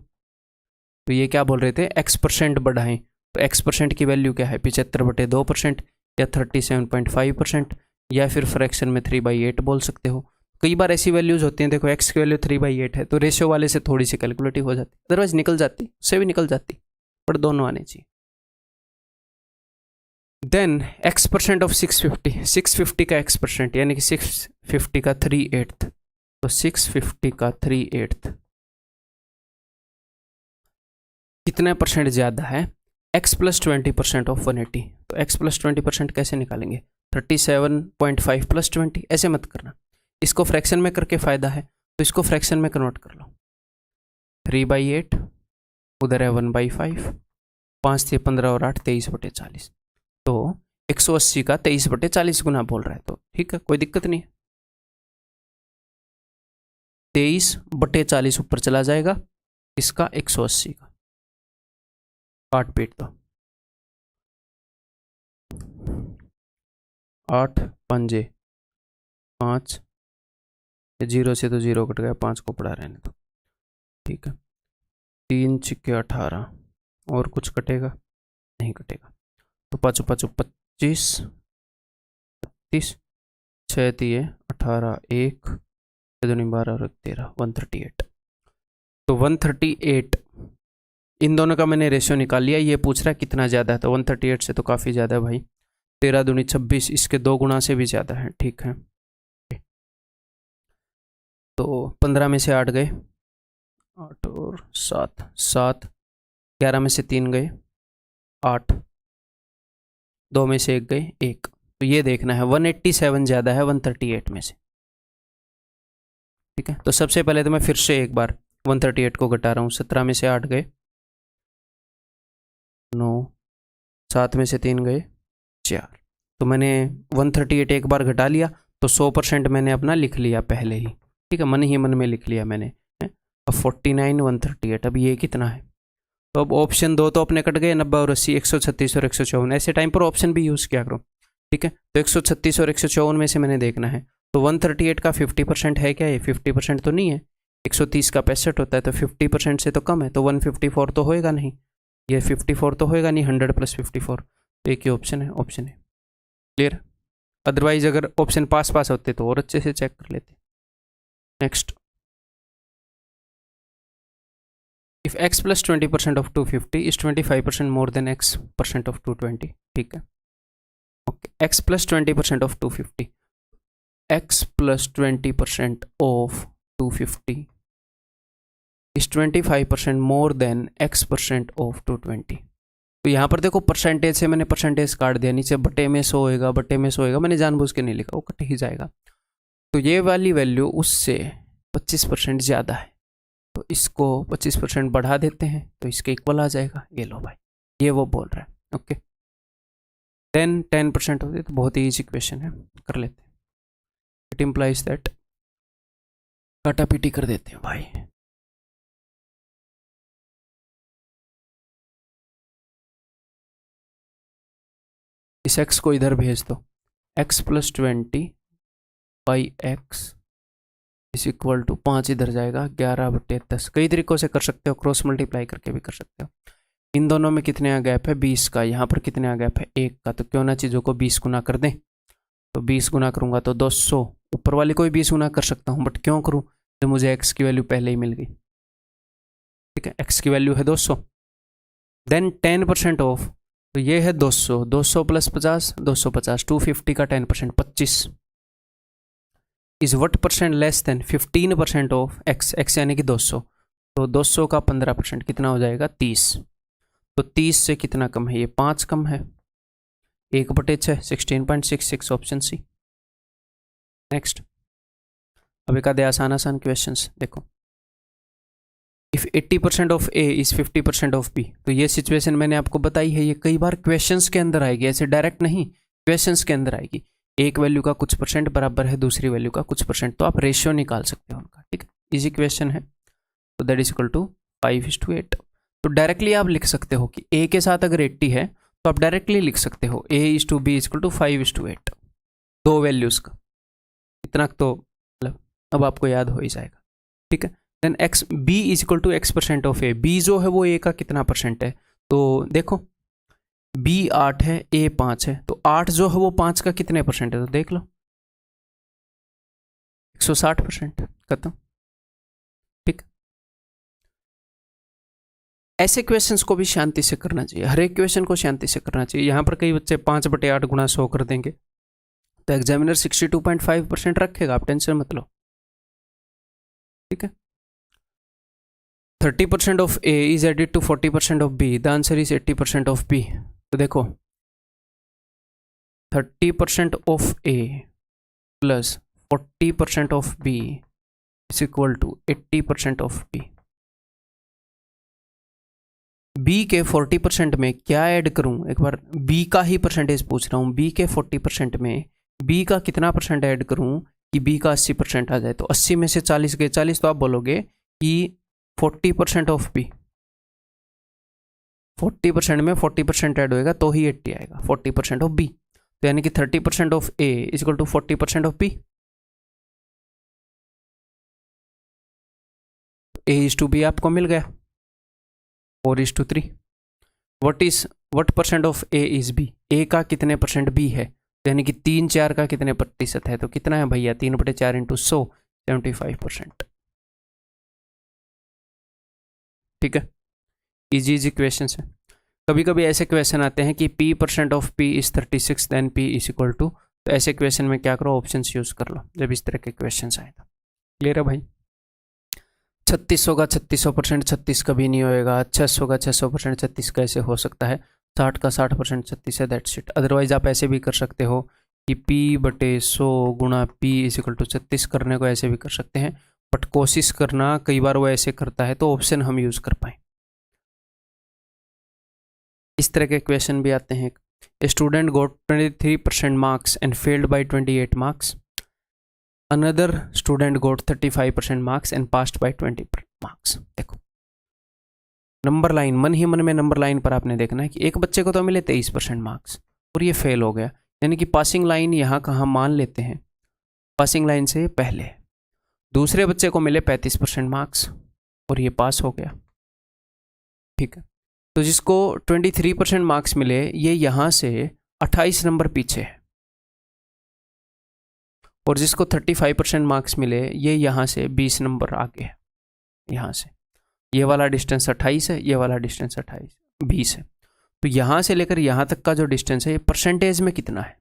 S1: तो ये क्या बोल रहे थे, x% बढ़ाएं, तो x% की वैल्यू क्या है 75/2% या 37.5%, या फिर फ्रैक्शन में 3/8 बोल सकते हो। कई बार ऐसी वैल्यूज होती हैं, देखो x की वैल्यू 3/8 है तो रेशियो वाले से थोड़ी सी कैलकुलेटिव हो जाती, अदरवाइज निकल जाती, उससे भी निकल जाती, पर दोनों आने चाहिए। देन x% ऑफ 650, 650 का x% यानी कि 650 का 3/8, तो 650 का 3/8 कितने परसेंट ज़्यादा है, x प्लस 20% ऑफ 180। तो x प्लस 20% कैसे निकालेंगे, 37.5 प्लस 20, ऐसे मत करना, इसको फ्रैक्शन में करके फ़ायदा है, तो इसको फ्रैक्शन में कन्वर्ट कर लो। 3/8 उधर है 1/5, 5 थे 15 और 8 23/40, तो 180 का 23/40 गुना बोल रहा है, तो ठीक है कोई दिक्कत नहीं है। 23/40 ऊपर चला जाएगा, इसका 180 का 8 पीट दो, 8 पंजे 5, 0 से तो 0 कट गया, 5 को पड़ा रहने दो, ठीक है। 3 छिक्के 18, और कुछ कटेगा नहीं कटेगा, तो 5 5 25, 32, 6 दिए 18, 1 12 और 13, 138। तो 138 इन दोनों का मैंने रेशियो निकाल लिया। ये पूछ रहा है कितना ज़्यादा है, तो 138 से तो काफ़ी ज़्यादा है भाई, 13 दूनी 26, इसके 2 गुना से भी ज़्यादा है, ठीक है। तो 15 में से 8 गए, 8 और 7, 7, 11 में से 3 गए 8, 2 में से 1 गए 1। तो ये देखना है 187 ज़्यादा है 138 में से, ठीक है। तो सबसे पहले तो मैं फिर से एक बार 138 को घटा रहा हूँ, 17 में से 8 गए 9, 7 में से 3 गए 4। तो मैंने 138 एक बार घटा लिया, तो 100% मैंने अपना लिख लिया पहले ही, ठीक है, मन ही मन में लिख लिया मैंने। अब 49 138, अब ये कितना है, तो अब ऑप्शन 2 तो अपने कट गए, 90 और 80, 136 और 154। ऐसे टाइम पर ऑप्शन भी यूज़ किया करो, ठीक है। तो 136 और 154 में से मैंने देखना है, तो 138 का 50% है क्या, ये 50% तो नहीं है, 130 का 65 होता है, तो 50% से तो कम है, तो 154 तो होएगा नहीं, ये 54 तो होएगा नहीं, 100 + 54, तो एक ही ऑप्शन है, ऑप्शन है। क्लियर? अदरवाइज अगर ऑप्शन पास होते तो और अच्छे से चेक कर लेते। Next, if x + 20% of 250 is 25% more than x% of 220, ठीक है। Okay, x + 20% of 250, x + 20% of 250 is 25% more than x% of 220। तो यहाँ पर देखो परसेंटेज से मैंने परसेंटेज काट दिया, नीचे बटे में 100 होएगा, बटे में 100 होएगा, मैंने जानबूझ के नहीं लिखा, वो कट ही जाएगा। तो ये वाली वैल्यू उससे 25% ज़्यादा है, तो इसको 25% बढ़ा देते हैं, तो इसके इक्वल आ जाएगा। ये लो भाई, ये वो बोल रहा है। ओके, 10% होती है, तो बहुत ही ईजी क्वेश्चन है, कर लेते हैं। इट इम्प्लाइज दैट, काटा पीटी कर देते हैं भाई। इस x को इधर भेज दो, x + 20 by x is equal to 5 इधर जाएगा, 11/10। कई तरीकों से कर सकते हो, क्रॉस मल्टीप्लाई करके भी कर सकते हो। इन दोनों में कितने का गैप है, 20 का, यहाँ पर कितने का गैप है, 1 का। तो क्यों ना चीज़ों को 20 गुना कर दें, तो 20 गुना करूँगा तो 200, ऊपर वाले को भी 20 गुना कर सकता हूँ, बट क्यों करूँ, तो मुझे x की वैल्यू पहले ही मिल गई, ठीक है। x की वैल्यू है 200, देन 10% ऑफ, तो ये है 200, 200 + 50, 250, 250 का 10% 25 is what % less than 15% of x यानी कि 200, तो 200 का 15% कितना हो जाएगा, 30। तो 30 से कितना कम है, ये 5 कम है, 1/6, 16.66, ऑप्शन सी। नेक्स्ट, अब एक आधे आसान क्वेश्चंस देखो। If 80% of a is 50% of b, तो ये सिचुएशन मैंने आपको बताई है, ये कई बार क्वेश्चंस के अंदर आएगी, ऐसे डायरेक्ट नहीं, क्वेश्चंस के अंदर आएगी। एक वैल्यू का कुछ % बराबर है दूसरी वैल्यू का कुछ %, तो आप रेशियो निकाल सकते हो उनका, ठीक है। इजी क्वेश्चन है, तो दैट इज इक्वल टू 5:8। तो डायरेक्टली आप लिख सकते हो कि a के साथ अगर 80 है, तो आप डायरेक्टली लिख सकते हो a/b = 5:8, दो वैल्यूज का, इतना तो मतलब अब आपको याद हो ही जाएगा, ठीक है। Then b = x% of a, b जो है वो a का कितना % है, तो देखो b 8 है, a 5 है, तो 8 जो है वो 5 का कितने % है, तो देख लो 160%, खत्म, ठीक। ऐसे क्वेश्चंस को भी शांति से करना चाहिए, हर एक क्वेश्चन को शांति से करना चाहिए। यहाँ पर कई बच्चे 5/8 गुणा 100 कर देंगे, तो एग्जामिनर 62.5% रखेगा, आप टेंशन मत लो, ठीक है। 30% of a is added to 40% of b, the answer is 80% of b। तो देखो 30% of a plus 40% of b is equal to 80% of b। b के 40% में क्या ऐड करूं, एक बार b का ही परसेंटेज पूछ रहा हूं, b के 40% में b का कितना % ऐड करूं, कि बी का 80% आ जाए, तो 80 में से 40 गए 40, तो आप बोलोगे कि 40% ऑफ बी, 40% में 40% ऐड होएगा तो ही 80 आएगा, 40% ऑफ बी, तो यानी कि 30% of A is equal to 40% of B. A is to B आपको मिल गया, 4:3। What percent of A is B, A का कितने परसेंट बी है, यानी कि 3/4 का कितने प्रतिशत है, तो कितना है भैया 3/4 इंटू 100, 75%। ठीक है, इजी इजी क्वेश्चन है। कभी कभी ऐसे क्वेश्चन आते हैं कि P% of P is 36 then P is equal to, तो ऐसे क्वेश्चन में क्या करो, ऑप्शन यूज कर लो जब इस तरह के क्वेश्चन आए तो। क्लियर है भाई। 36 होगा 3600%, 36 कभी नहीं होएगा। 600 होगा 600%, 36 कैसे हो सकता है। 60 का 60% 36 है, दैट्स इट। अदरवाइज आप ऐसे भी कर सकते हो कि P/100 गुणा P इज इक्वल टू 36 करने को ऐसे भी कर सकते हैं, बट कोशिश करना कई बार वो ऐसे करता है तो ऑप्शन हम यूज कर पाए। इस तरह के क्वेश्चन भी आते हैं। Student got 23% marks and failed by 28 marks. Another student got 35% marks and passed by 20 marks. देखो नंबर लाइन, मन ही मन में नंबर लाइन पर आपने देखना है कि एक बच्चे को तो मिले 23% मार्क्स और ये फेल हो गया, यानी कि पासिंग लाइन यहाँ का हम मान लेते हैं पासिंग लाइन से पहले। दूसरे बच्चे को मिले 35% मार्क्स और ये पास हो गया। ठीक है, तो जिसको 23% मार्क्स मिले ये यहाँ से 28 नंबर पीछे है, और जिसको 35% मार्क्स मिले ये यहाँ से 20 नंबर आगे है। यहाँ से ये वाला डिस्टेंस 28 है, ये वाला डिस्टेंस 20 है। तो यहाँ से लेकर यहाँ तक का जो डिस्टेंस है ये परसेंटेज में कितना है,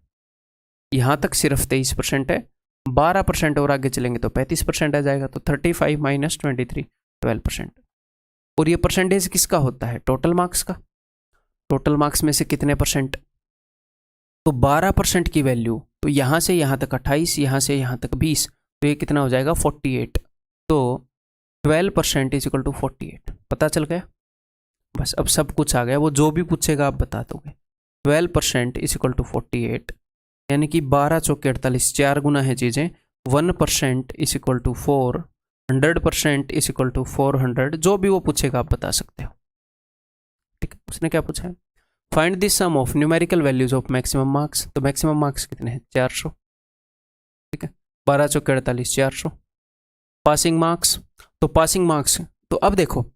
S1: यहाँ तक सिर्फ 23% है, 12% और आगे चलेंगे तो 35% आ जाएगा। तो 35 माइनस 23 12%। और ये परसेंटेज किसका होता है, टोटल मार्क्स का। टोटल मार्क्स में से कितने परसेंट, तो 12% की वैल्यू, तो यहाँ से यहाँ तक 28, यहाँ से यहाँ तक 20, तो ये कितना हो जाएगा 48। तो 12% इज इक्वल टू 48। पता चल गया, बस अब सब कुछ आ गया, वो जो भी पूछेगा आप बता दोगे। 12% इज इक्वल टू 48, यानी कि 12 चौके 48, 4 गुना है चीज़ें। 1% is equal to 4, 100% is equal to 400, जो भी वो पूछेगा आप बता सकते हो। ठीक है, उसने क्या पूछा है, find the sum of numerical values of maximum marks. तो मैक्सिमम मार्क्स कितने हैं 400। ठीक है, 12 चौके 48, 400। पासिंग मार्क्स, तो पासिंग मार्क्स, तो अब देखो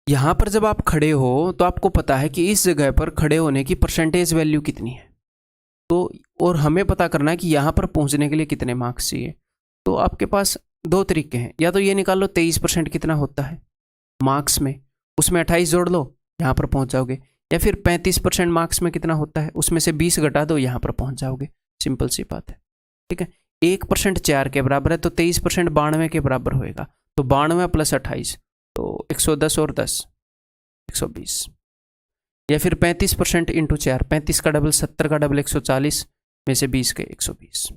S1: यहां पर जब आप खड़े हो तो आपको पता है कि इस जगह पर खड़े होने की परसेंटेज वैल्यू कितनी है, तो और हमें पता करना है कि यहां पर पहुंचने के लिए कितने मार्क्स चाहिए। तो आपके पास दो तरीके हैं, या तो ये निकाल लो 23% कितना होता है मार्क्स में, उसमें 28 जोड़ लो, यहाँ पर पहुंच जाओगे। या फिर 35% मार्क्स में कितना होता है, उसमें से 20 घटा दो, यहाँ पर पहुंच जाओगे। सिंपल सी बात है। ठीक है, 1% 4 के बराबर है, तो 23% 92 के बराबर होएगा। तो 92 प्लस 28, तो 110 और 10 120। या फिर 35% इंटू 4, 35 का डबल 70 का डबल 140 में से 20 के 120।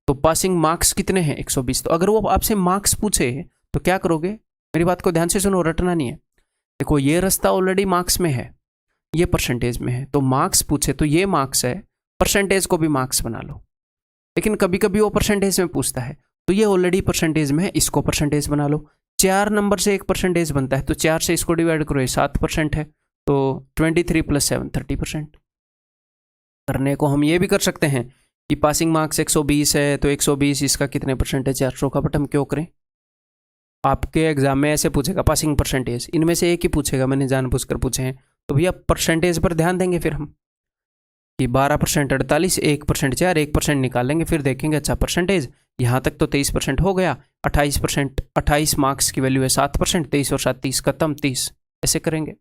S1: तो पासिंग मार्क्स कितने हैं 120। तो अगर वो आपसे मार्क्स पूछे तो क्या करोगे, मेरी बात को ध्यान से सुनो, रटना नहीं है। देखो ये रास्ता ऑलरेडी मार्क्स में है, ये परसेंटेज में है, तो मार्क्स पूछे तो ये मार्क्स है, परसेंटेज को भी मार्क्स बना लो। लेकिन कभी कभी वो परसेंटेज में पूछता है, तो ये ऑलरेडी परसेंटेज में है, इसको परसेंटेज बना लो। 4 नंबर से एक परसेंटेज बनता है, तो 4 से इसको डिवाइड करो, ये 7% है, तो 23 + 7 30%। करने को हम ये भी कर सकते हैं कि पासिंग मार्क्स 120 है, तो 120 इसका कितने परसेंट है 400 का, बट हम क्यों करें। आपके एग्जाम में ऐसे पूछेगा पासिंग परसेंटेज, इनमें से एक ही पूछेगा, मैंने जानबूझकर पूछे हैं, तो भैया परसेंटेज पर ध्यान देंगे फिर हम कि 12% 48, 1% 4, 1% निकालेंगे, फिर देखेंगे अच्छा परसेंटेज यहाँ तक तो 23% हो गया, 28%, 28 मार्क्स की वैल्यू है 7%, 23 और 7 30 खत्म, 30 ऐसे करेंगे।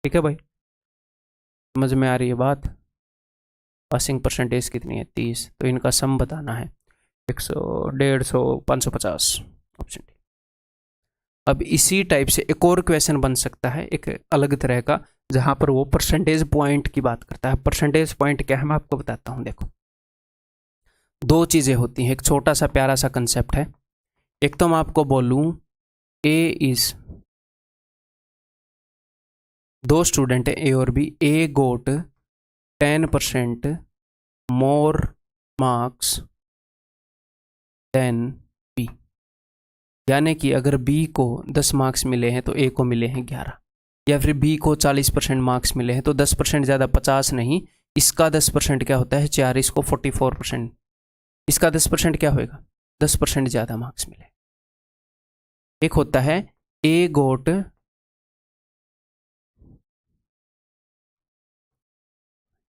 S1: ठीक है भाई, समझ में आ रही है बात। पासिंग परसेंटेज कितनी है 30, तो इनका सम बताना है 100, 150, 550, ऑप्शन डी। अब इसी टाइप से एक और क्वेश्चन बन सकता है एक अलग तरह का, जहां पर वो परसेंटेज पॉइंट की बात करता है। परसेंटेज पॉइंट क्या है मैं आपको बताता हूं। देखो दो चीजें होती हैं, एक छोटा सा प्यारा सा कंसेप्ट है। एक तो मैं आपको बोलूं ए इज, दो स्टूडेंट है ए और बी, ए गोट 10% मोर मार्क्स देन बी। यानी कि अगर बी को 10 मार्क्स मिले हैं तो ए को मिले हैं 11, या फिर बी को 40% मार्क्स मिले हैं तो 10% ज़्यादा 50 नहीं, इसका 10% क्या होता है 4, इसको 44%, इसका 10% क्या होएगा 10% ज़्यादा मार्क्स मिले। एक होता है ए गोट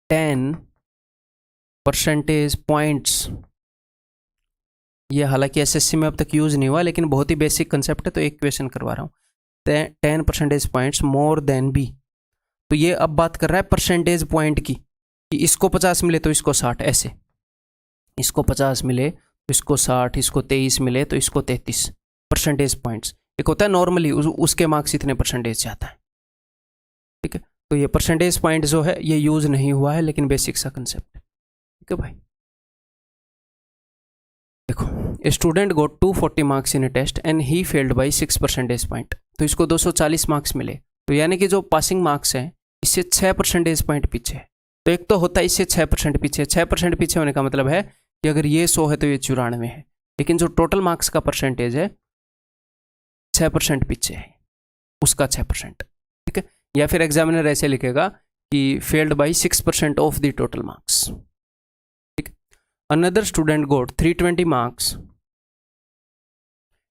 S1: 10 परसेंटेज पॉइंट्स, ये हालांकि एसएससी में अब तक यूज नहीं हुआ लेकिन बहुत ही बेसिक कंसेप्ट है तो एक क्वेश्चन करवा रहा हूँ। 10 percentage points more than B, तो ये अब बात कर रहा है परसेंटेज पॉइंट की, कि इसको 50 मिले तो इसको 60, ऐसे इसको 50 मिले तो इसको 60, इसको 23 मिले तो इसको 33 परसेंटेज पॉइंट्स। एक होता है नॉर्मली उसके मार्क्स इतने परसेंटेज जाता है, ठीक है। तो ये परसेंटेज पॉइंट जो है ये यूज नहीं हुआ है लेकिन बेसिक सा कंसेप्ट है, ठीक है भाई। देखो, a student got 240 marks in a test and he failed by 6 percentage point, तो इसको 240 मार्क्स मिले, तो यानी कि जो पासिंग मार्क्स हैं इससे 6 परसेंटेज पॉइंट पीछे है। तो एक तो होता है इससे 6% पीछे, 6% पीछे होने का मतलब है कि अगर ये 100 है तो ये 94 है, लेकिन जो टोटल मार्क्स का परसेंटेज है 6% पीछे है, उसका 6%, ठीक है। या फिर एग्जामिनर ऐसे लिखेगा कि failed by 6% of the total marks, ठीक है। Another student got 320 marks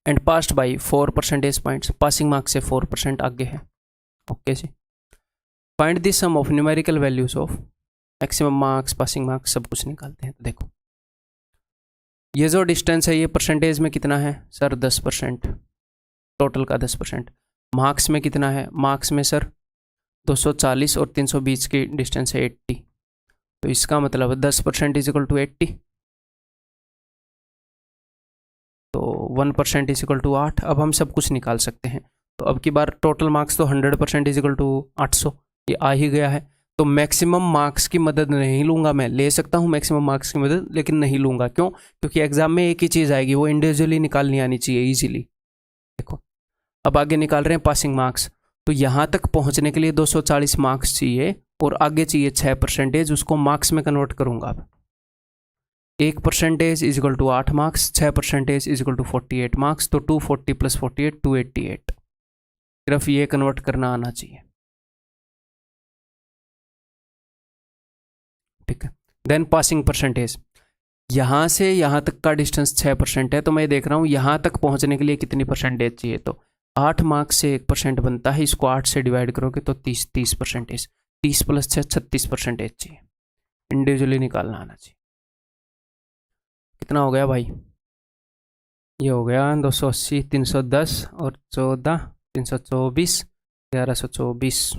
S1: and passed by 4 percentage points, passing marks से 4% आगे है, ओके जी। Find the sum of numerical values of maximum marks, passing marks, सब कुछ निकालते हैं। तो देखो, ये जो डिस्टेंस है ये परसेंटेज में कितना है सर 10%, टोटल का 10%। मार्क्स में कितना है, मार्क्स में सर 240 और 320 की डिस्टेंस है 80, तो इसका मतलब 10% इज इक्वल टू 80, तो 1% इज इक्वल टू 8। अब हम सब कुछ निकाल सकते हैं, तो अब की बार टोटल मार्क्स तो 100% इज इक्वल टू 800, ये आ ही गया है। तो मैक्सिमम मार्क्स की मदद नहीं लूंगा, मैं ले सकता हूँ मैक्सिमम मार्क्स की मदद लेकिन नहीं लूंगा, क्यों? क्योंकि एग्जाम में एक ही चीज़ आएगी, वो इंडिविजुअली निकालनी आनी चाहिए ईजिली। देखो, अब आगे निकाल रहे हैं पासिंग मार्क्स, तो यहाँ तक पहुँचने के लिए 240 मार्क्स चाहिए और आगे चाहिए 6%, उसको मार्क्स में कन्वर्ट करूँगा। अब 1% is equal to 8 marks, 6% is equal to 48 marks, तो 240 प्लस 48 288, सिर्फ ये कन्वर्ट करना आना चाहिए, ठीक है। देन पासिंग परसेंटेज, यहाँ से यहाँ तक का डिस्टेंस 6% है, तो मैं देख रहा हूँ यहाँ तक पहुँचने के लिए कितनी परसेंटेज चाहिए, तो 8 मार्क्स से 1% बनता है, इसको 8 से डिवाइड करोगे तो 30%, 30 प्लस 6 36% चाहिए, इंडिविजुअली निकालना आना चाहिए। कितना हो गया भाई, ये हो गया 280, 310 और 14, 324, 1124,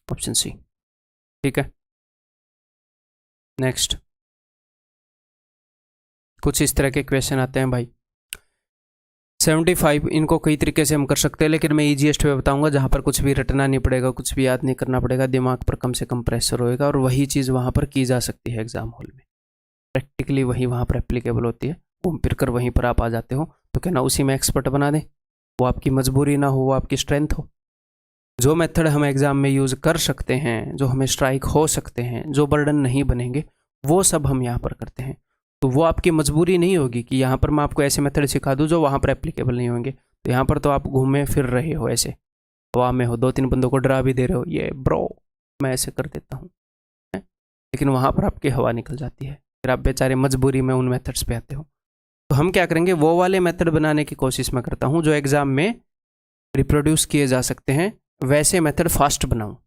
S1: ऑप्शन सी, ठीक है। नेक्स्ट, कुछ इस तरह के क्वेश्चन आते हैं भाई। 75, इनको कई तरीके से हम कर सकते हैं लेकिन मैं ईजीएस्ट वे बताऊंगा जहाँ पर कुछ भी रटना नहीं पड़ेगा, कुछ भी याद नहीं करना पड़ेगा, दिमाग पर कम से कम प्रेशर होएगा और वही चीज़ वहाँ पर की जा सकती है एग्जाम हॉल में, प्रैक्टिकली वही वहाँ पर एप्लीकेबल होती है। घूम फिर कर वहीं पर आप आ जाते हो, तो क्या ना उसी में एक्सपर्ट बना दें, वो आपकी मजबूरी ना हो, वो आपकी स्ट्रेंथ हो। जो मेथड हम एग्ज़ाम में यूज़ कर सकते हैं, जो हमें स्ट्राइक हो सकते हैं, जो बर्डन नहीं बनेंगे, वो सब हम यहाँ पर करते हैं। तो वो आपकी मजबूरी नहीं होगी कि यहाँ पर मैं आपको ऐसे मेथड सिखा दूँ जो वहाँ पर एप्लीकेबल नहीं होंगे। तो यहाँ पर तो आप घूमे फिर रहे हो, ऐसे हवा में हो, 2-3 बंदों को डरा भी दे रहे हो, ये ब्रो मैं ऐसे कर देता हूँ, लेकिन वहाँ पर आपकी हवा निकल जाती है, फिर आप बेचारे मजबूरी में उन मेथड्स पे आते हो। तो हम क्या करेंगे, वो वाले मेथड बनाने की कोशिश मैं करता हूँ जो एग्ज़ाम में रिप्रोड्यूस किए जा सकते हैं, वैसे मेथड फास्ट बनाऊँ,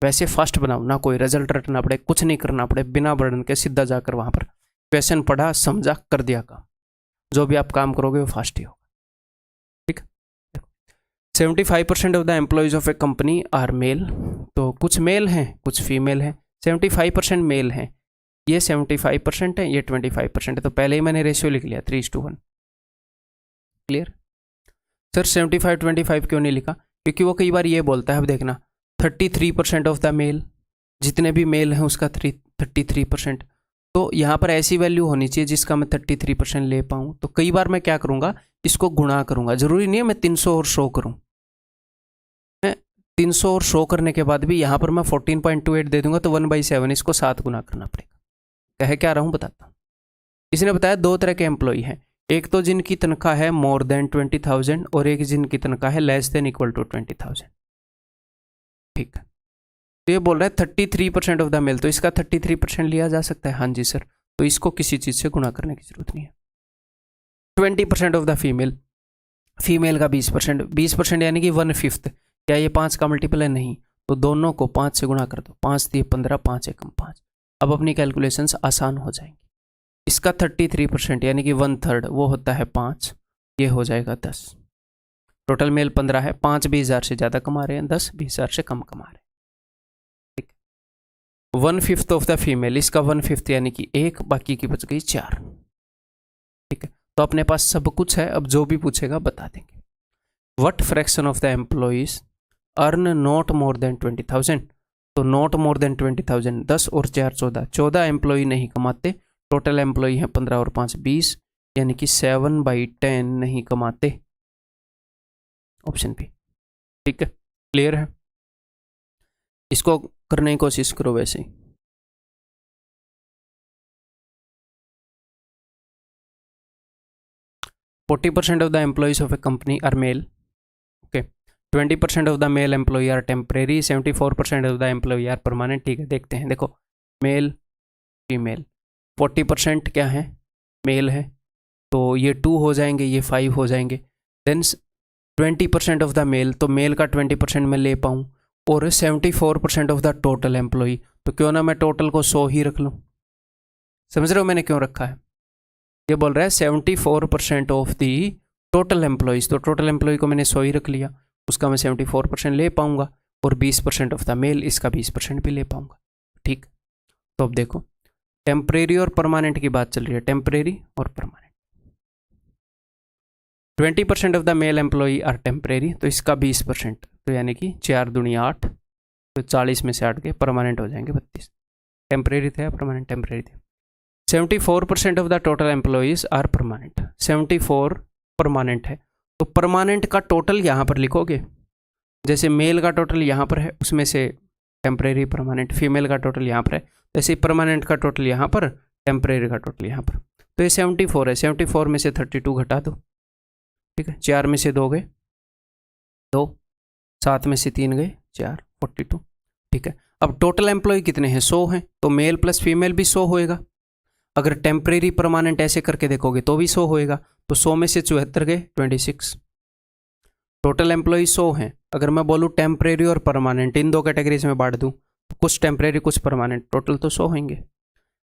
S1: वैसे फास्ट बनाऊँ, ना कोई रिजल्ट रटना पड़े, कुछ नहीं करना पड़े, बिना बर्डन के सीधा जाकर वहाँ पर क्वेश्चन पढ़ा, समझा, कर दिया काम। जो भी आप काम करोगे वो फास्ट ही होगा, ठीक। 75% of the employees of a company are male, तो कुछ मेल हैं कुछ फीमेल हैं, 75% मेल हैं, ये 75% है, ये 25% है, तो पहले ही मैंने रेशियो लिख लिया 3:1, क्लियर। सर 75-25 क्यों नहीं लिखा, क्योंकि वो कई बार ये बोलता है, अब देखना 33% ऑफ द मेल, जितने भी मेल हैं उसका 33%, तो यहाँ पर ऐसी वैल्यू होनी चाहिए जिसका मैं 33% ले पाऊँ। तो कई बार मैं क्या करूँगा, इसको गुणा करूँगा, ज़रूरी नहीं है मैं 300 और 100 करूँ, मैं 300 और 100 करने के बाद भी यहाँ पर मैं 14.28 दे दूँगा, तो 1/7 इसको 7 गुना करना पड़ेगा। कह क्या रहा हूँ बताता हूँ, इसने बताया दो तरह के एम्प्लॉई हैं, एक तो जिनकी तनख्वाह है मोर देन 20,000 और एक जिनकी तनख्वाह है लेस देन इक्वल टू 20,000। ठीक है, तो ये बोल रहा है 33% ऑफ द मेल, तो इसका 33% लिया जा सकता है। हाँ जी सर, तो इसको किसी चीज़ से गुणा करने की जरूरत नहीं है। 20% ऑफ द फीमेल, फीमेल का 20%, 20% यानी कि 1/5। क्या ये 5 का मल्टीपल है? नहीं, तो दोनों को 5 से गुणा कर दो, 5 दिए 15, 5 एकम 5। अब अपनी कैलकुलेशंस आसान हो जाएंगी। इसका 33% यानी कि 1/3 वो होता है 5, ये हो जाएगा 10। टोटल मेल 15 है, 5 20,000 से ज़्यादा कमा रहे हैं, 10 20,000 से कम कमा रहे हैं। ठीक, 1/5 ऑफ द फीमेल, इसका 1/5 यानी कि 1, बाकी की बच गई 4। ठीक है, तो अपने पास सब कुछ है, अब जो भी पूछेगा बता देंगे। What fraction of the employees earn not more than 20,000, तो नॉट मोर देन 20,000, 10 और 4 14, 14 एम्प्लॉई नहीं कमाते। टोटल एम्प्लॉई है 15 और 5 20, यानी कि 7/10 नहीं कमाते। Option B. ठीक है, क्लियर है? इसको करने की कोशिश करो वैसे ही। %40 of the employees of a company are male. Okay. 20% of the male employee are temporary. 74% of the employee are permanent. ठीक है, देखते हैं। देखो, मेल फीमेल, 40% क्या है? मेल है, तो ये 2 हो जाएंगे, ये 5 हो जाएंगे। देन 20% ऑफ द मेल, तो मेल का 20% मैं ले पाऊँ, और 74% ऑफ द टोटल एम्प्लॉई, तो क्यों ना मैं टोटल को 100 ही रख लूँ। समझ रहे हो मैंने क्यों रखा है? ये बोल रहा है 74% ऑफ दी टोटल एम्प्लॉइज, तो टोटल एम्प्लॉय को मैंने 100 ही रख लिया, उसका मैं 74% ले पाऊंगा, और 20% ऑफ द मेल, इसका 20% भी ले पाऊंगा। ठीक, तो अब देखो, टेम्परेरी और परमानेंट की बात चल रही है, टेम्परेरी और permanent. 20% of the male employee are temporary, तो इसका 20%, तो यानी कि 4 दूनी 8, तो 40 में से 8 के परमानेंट हो जाएंगे 32। टेम्परेरी थे या परमानेंट? टेम्परेरी थे। 74% of the total employees are permanent, 74 permanent है, तो परमानेंट का टोटल यहाँ पर लिखोगे, जैसे मेल का टोटल यहाँ पर है, उसमें से टेम्परेरी परमानेंट, फीमेल का टोटल यहाँ पर है, जैसे परमानेंट का टोटल यहाँ पर, टेम्परेरी का टोटल यहाँ पर, तो ये 74 है। 74 में से 32 घटा दो। ठीक है, 4 में से 2 गए 2, 7 में से 3 गए 4, 42। ठीक है, अब टोटल एम्प्लॉय कितने हैं? 100 हैं, तो मेल प्लस फीमेल भी 100 होएगा। अगर टेम्परेरी परमानेंट ऐसे करके देखोगे तो भी 100 होएगा, तो 100 में से 74 गए 26। टोटल एम्प्लॉय 100 हैं। अगर मैं बोलूँ टेम्परेरी और परमानेंट इन दो कैटेगरीज में बांट दूँ, तो कुछ टेम्परेरी कुछ परमानेंट, टोटल तो 100 होंगे।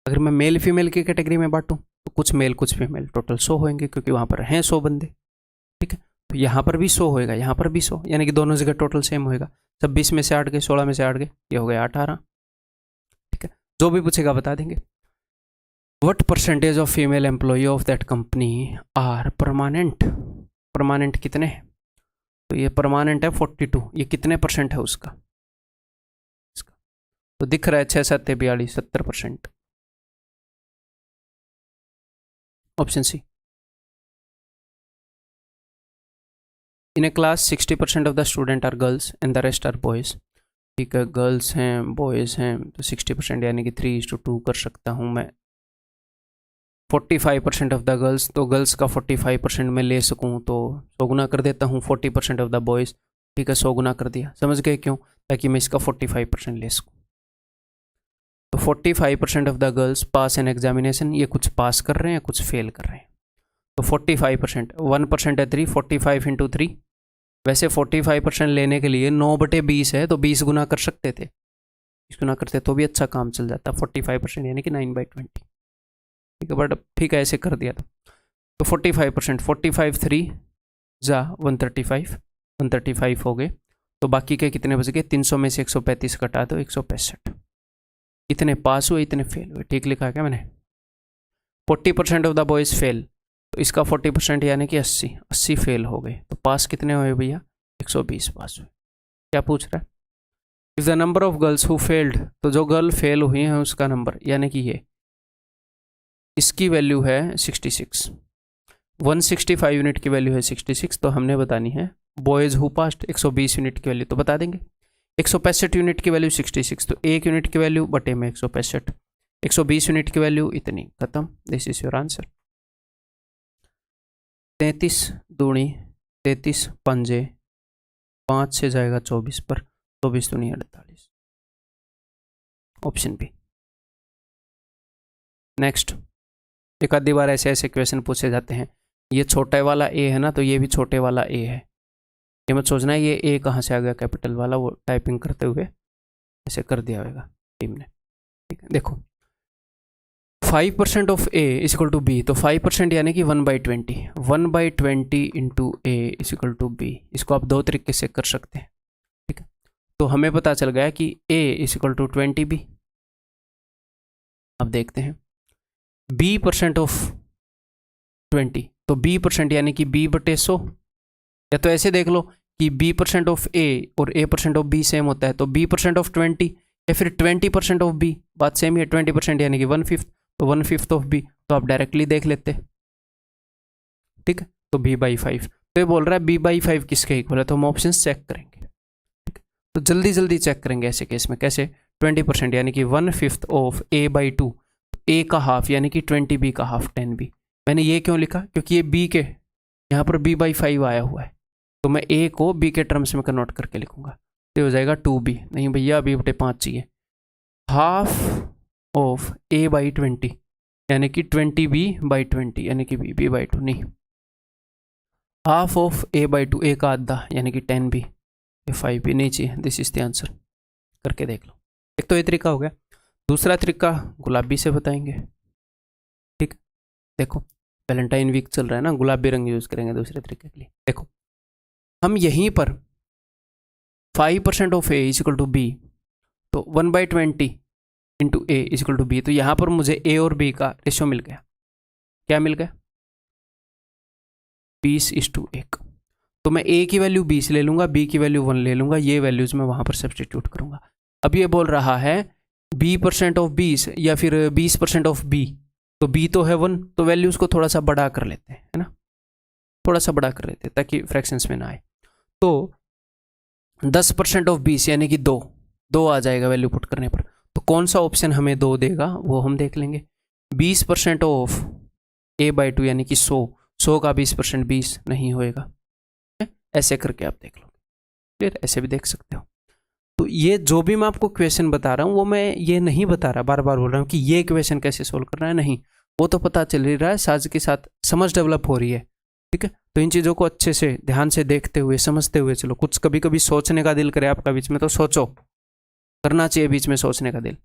S1: अगर मैं मेल फीमेल की कैटेगरी में बांटूँ, तो कुछ मेल कुछ फीमेल, टोटल 100 होंगे, क्योंकि वहाँ पर हैं 100 बंदे। ठीक है, तो यहाँ पर भी 100 होएगा, यहाँ पर भी 100, यानी कि दोनों जगह टोटल सेम होएगा। 26 में से 8 गए, 16 में से 8 गए, ये हो गया 18। ठीक है, जो भी पूछेगा बता देंगे। What percentage of female employee of that company are permanent? Permanent कितने हैं? तो ये परमानेंट है 42, ये कितने परसेंट है उसका? इसका तो दिख रहा है 6 7 42, 70%। Option C. In a class 60% of the student are girls and the rest are boys. ठीक है, गर्ल्स हैं बॉयज़ हैं, तो 60% यानी कि 3:2 कर सकता हूँ मैं। 45% ऑफ द गर्ल्स, तो गर्ल्स का 45% मैं ले सकूँ, तो 100 गुना कर देता हूँ। 40% ऑफ द बॉयज़, ठीक है 100 गुना कर दिया। समझ गए क्यों? ताकि मैं इसका 45% ले सकूँ। तो 45% of the girls pass an examination, ये कुछ पास कर रहे हैं कुछ फेल कर रहे हैं। तो 45%, 1% है 3, 45 × 3। वैसे 45% लेने के लिए 9/20 है, तो 20 गुना कर सकते थे, 20 गुना करते तो भी अच्छा काम चल जाता। 45% यानी कि 9/20। ठीक है, बट ठीक है ऐसे कर दिया था। तो 45%, 45 3 जा 135, 135 हो गए, तो बाकी के कितने बच गए? 300 में से 135 घटा दो, 165। इतने पास हुए इतने फेल हुए। ठीक लिखा है क्या मैंने? 40% ऑफ द बॉयज़ फेल, तो इसका 40% यानी कि 80 फेल हो गए, तो पास कितने हुए भैया? 120 पास हुए। क्या पूछ रहा है? If the number of girls who failed, तो जो गर्ल फेल हुई हैं उसका नंबर, यानी कि ये इसकी वैल्यू है 66, 165 यूनिट की वैल्यू है 66, तो हमने बतानी है बॉयज़ हु पास्ट 120 यूनिट की वैल्यू, तो बता देंगे 165 यूनिट की वैल्यू 66, तो 1 यूनिट की वैल्यू बटे में 165, 120 यूनिट की वैल्यू इतनी, खत्म। This is your answer. 33 दूनी 33 पंजे 5 से जाएगा 24 पर, 24 दूनी 48, ऑप्शन बी। नेक्स्ट, एक आधी बार ऐसे ऐसे क्वेश्चन पूछे जाते हैं, ये छोटे वाला ए है ना, तो ये भी छोटे वाला ए है। ये मत सोचना ये ए कहाँ से आ गया कैपिटल वाला, वो टाइपिंग करते हुए ऐसे कर दिया होगा टीम ने, ठीक है। देखो 5% of A is equal to B, तो 5% यानी कि 1/20, 1/20 into A is equal to B. इसको आप दो तरीके से कर सकते हैं, ठीक है। तो हमें पता चल गया कि ए इज इक्वल टू 20b। अब देखते हैं b% ऑफ 20, तो b% यानी कि b/100, या तो ऐसे देख लो कि b% ऑफ a और a% ऑफ b सेम होता है, तो b% ऑफ 20 या फिर 20% ऑफ b, बात सेम ही है। 20% यानी कि 1/5, तो 1/5 ऑफ b, तो आप डायरेक्टली देख लेते, ठीक है। तो b/5, तो ये बोल रहा है b/5 किसके इक्वल है, तो हम ऑप्शन चेक करेंगे, ठीक है। तो जल्दी जल्दी चेक करेंगे ऐसे केस में। कैसे? 20% यानी कि 1/5 ऑफ a/2, a का हाफ यानी कि 20b का हाफ 10b। मैंने ये क्यों लिखा? क्योंकि ये b के यहाँ पर b/5 आया हुआ है, तो मैं a को b के टर्म्स में कन्वर्ट करके लिखूंगा, तो हो जाएगा 2b। नहीं भैया b/5 चाहिए। हाफ ऑफ a/20 यानी कि 20b/20 यानी कि b/2 नहीं, हाफ ऑफ a/2, a का आधा यानी कि 10b, ये 5b नहीं चाहिए। This is the answer. करके देख लो। एक तो ये तरीका हो गया। दूसरा तरीका गुलाबी से बताएंगे, ठीक। देखो वैलेंटाइन वीक चल रहा है ना, गुलाबी रंग यूज करेंगे दूसरे तरीके के लिए। देखो हम यहीं पर 5% of A is equal to B, तो 1/20 into A is equal to B, तो यहाँ पर मुझे ए और बी का रेशियो मिल गया। क्या मिल गया? 20:1। तो मैं ए की वैल्यू 20 ले लूंगा, बी की वैल्यू 1 ले लूंगा, ये वैल्यूज मैं वहां पर सब्सटीट्यूट करूंगा। अब ये बोल रहा है b% ऑफ 20 या फिर 20% ऑफ b, तो b तो है 1, तो वैल्यूज को थोड़ा सा बड़ा कर लेते हैं, है ना, थोड़ा सा बड़ा कर लेते हैं ताकि फ्रैक्शंस में ना आए। तो 10% ऑफ 20 यानी कि 2 आ जाएगा वैल्यू पुट करने पर। तो कौन सा ऑप्शन हमें 2 देगा वो हम देख लेंगे। 20% ऑफ a/2 यानी कि 100 का 20% 20 नहीं होएगा। ऐसे करके आप देख लो, फिर ऐसे भी देख सकते हो। तो ये जो भी मैं आपको क्वेश्चन बता रहा हूँ वो मैं ये नहीं बता रहा, बार बार बोल रहा हूँ कि ये क्वेश्चन कैसे सोल्व करना है, नहीं, वो तो पता चल ही रहा है, साथ के साथ समझ डेवलप हो रही है, ठीक है। तो इन चीज़ों को अच्छे से ध्यान से देखते हुए समझते हुए चलो। कुछ कभी कभी सोचने का दिल करे आपका बीच में, तो सोचो, करना चाहिए बीच में सोचने का दिल।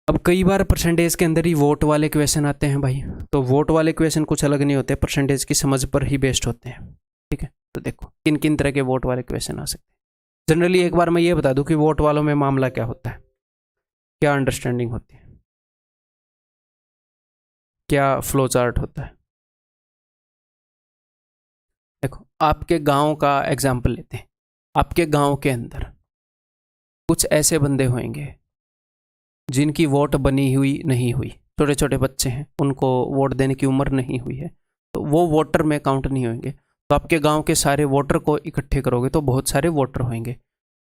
S1: अब कई बार परसेंटेज के अंदर ही वोट वाले क्वेश्चन आते हैं भाई, तो वोट वाले क्वेश्चन कुछ अलग नहीं होते, परसेंटेज की समझ पर ही बेस्ड होते हैं, ठीक है। तो देखो किन किन तरह के वोट वाले क्वेश्चन आ सकते हैं। जनरली एक बार मैं ये बता दूं कि वोट वालों में मामला क्या होता है, क्या अंडरस्टैंडिंग होती है, क्या फ्लो चार्ट होता है। देखो आपके गांव का एग्जाम्पल लेते हैं। आपके गांव के अंदर कुछ ऐसे बंदे होंगे जिनकी वोट बनी हुई नहीं हुई, छोटे छोटे बच्चे हैं, उनको वोट देने की उम्र नहीं हुई है, तो वो वोटर में काउंट नहीं होंगे। तो आपके गांव के सारे वोटर को इकट्ठे करोगे तो बहुत सारे वोटर होंगे,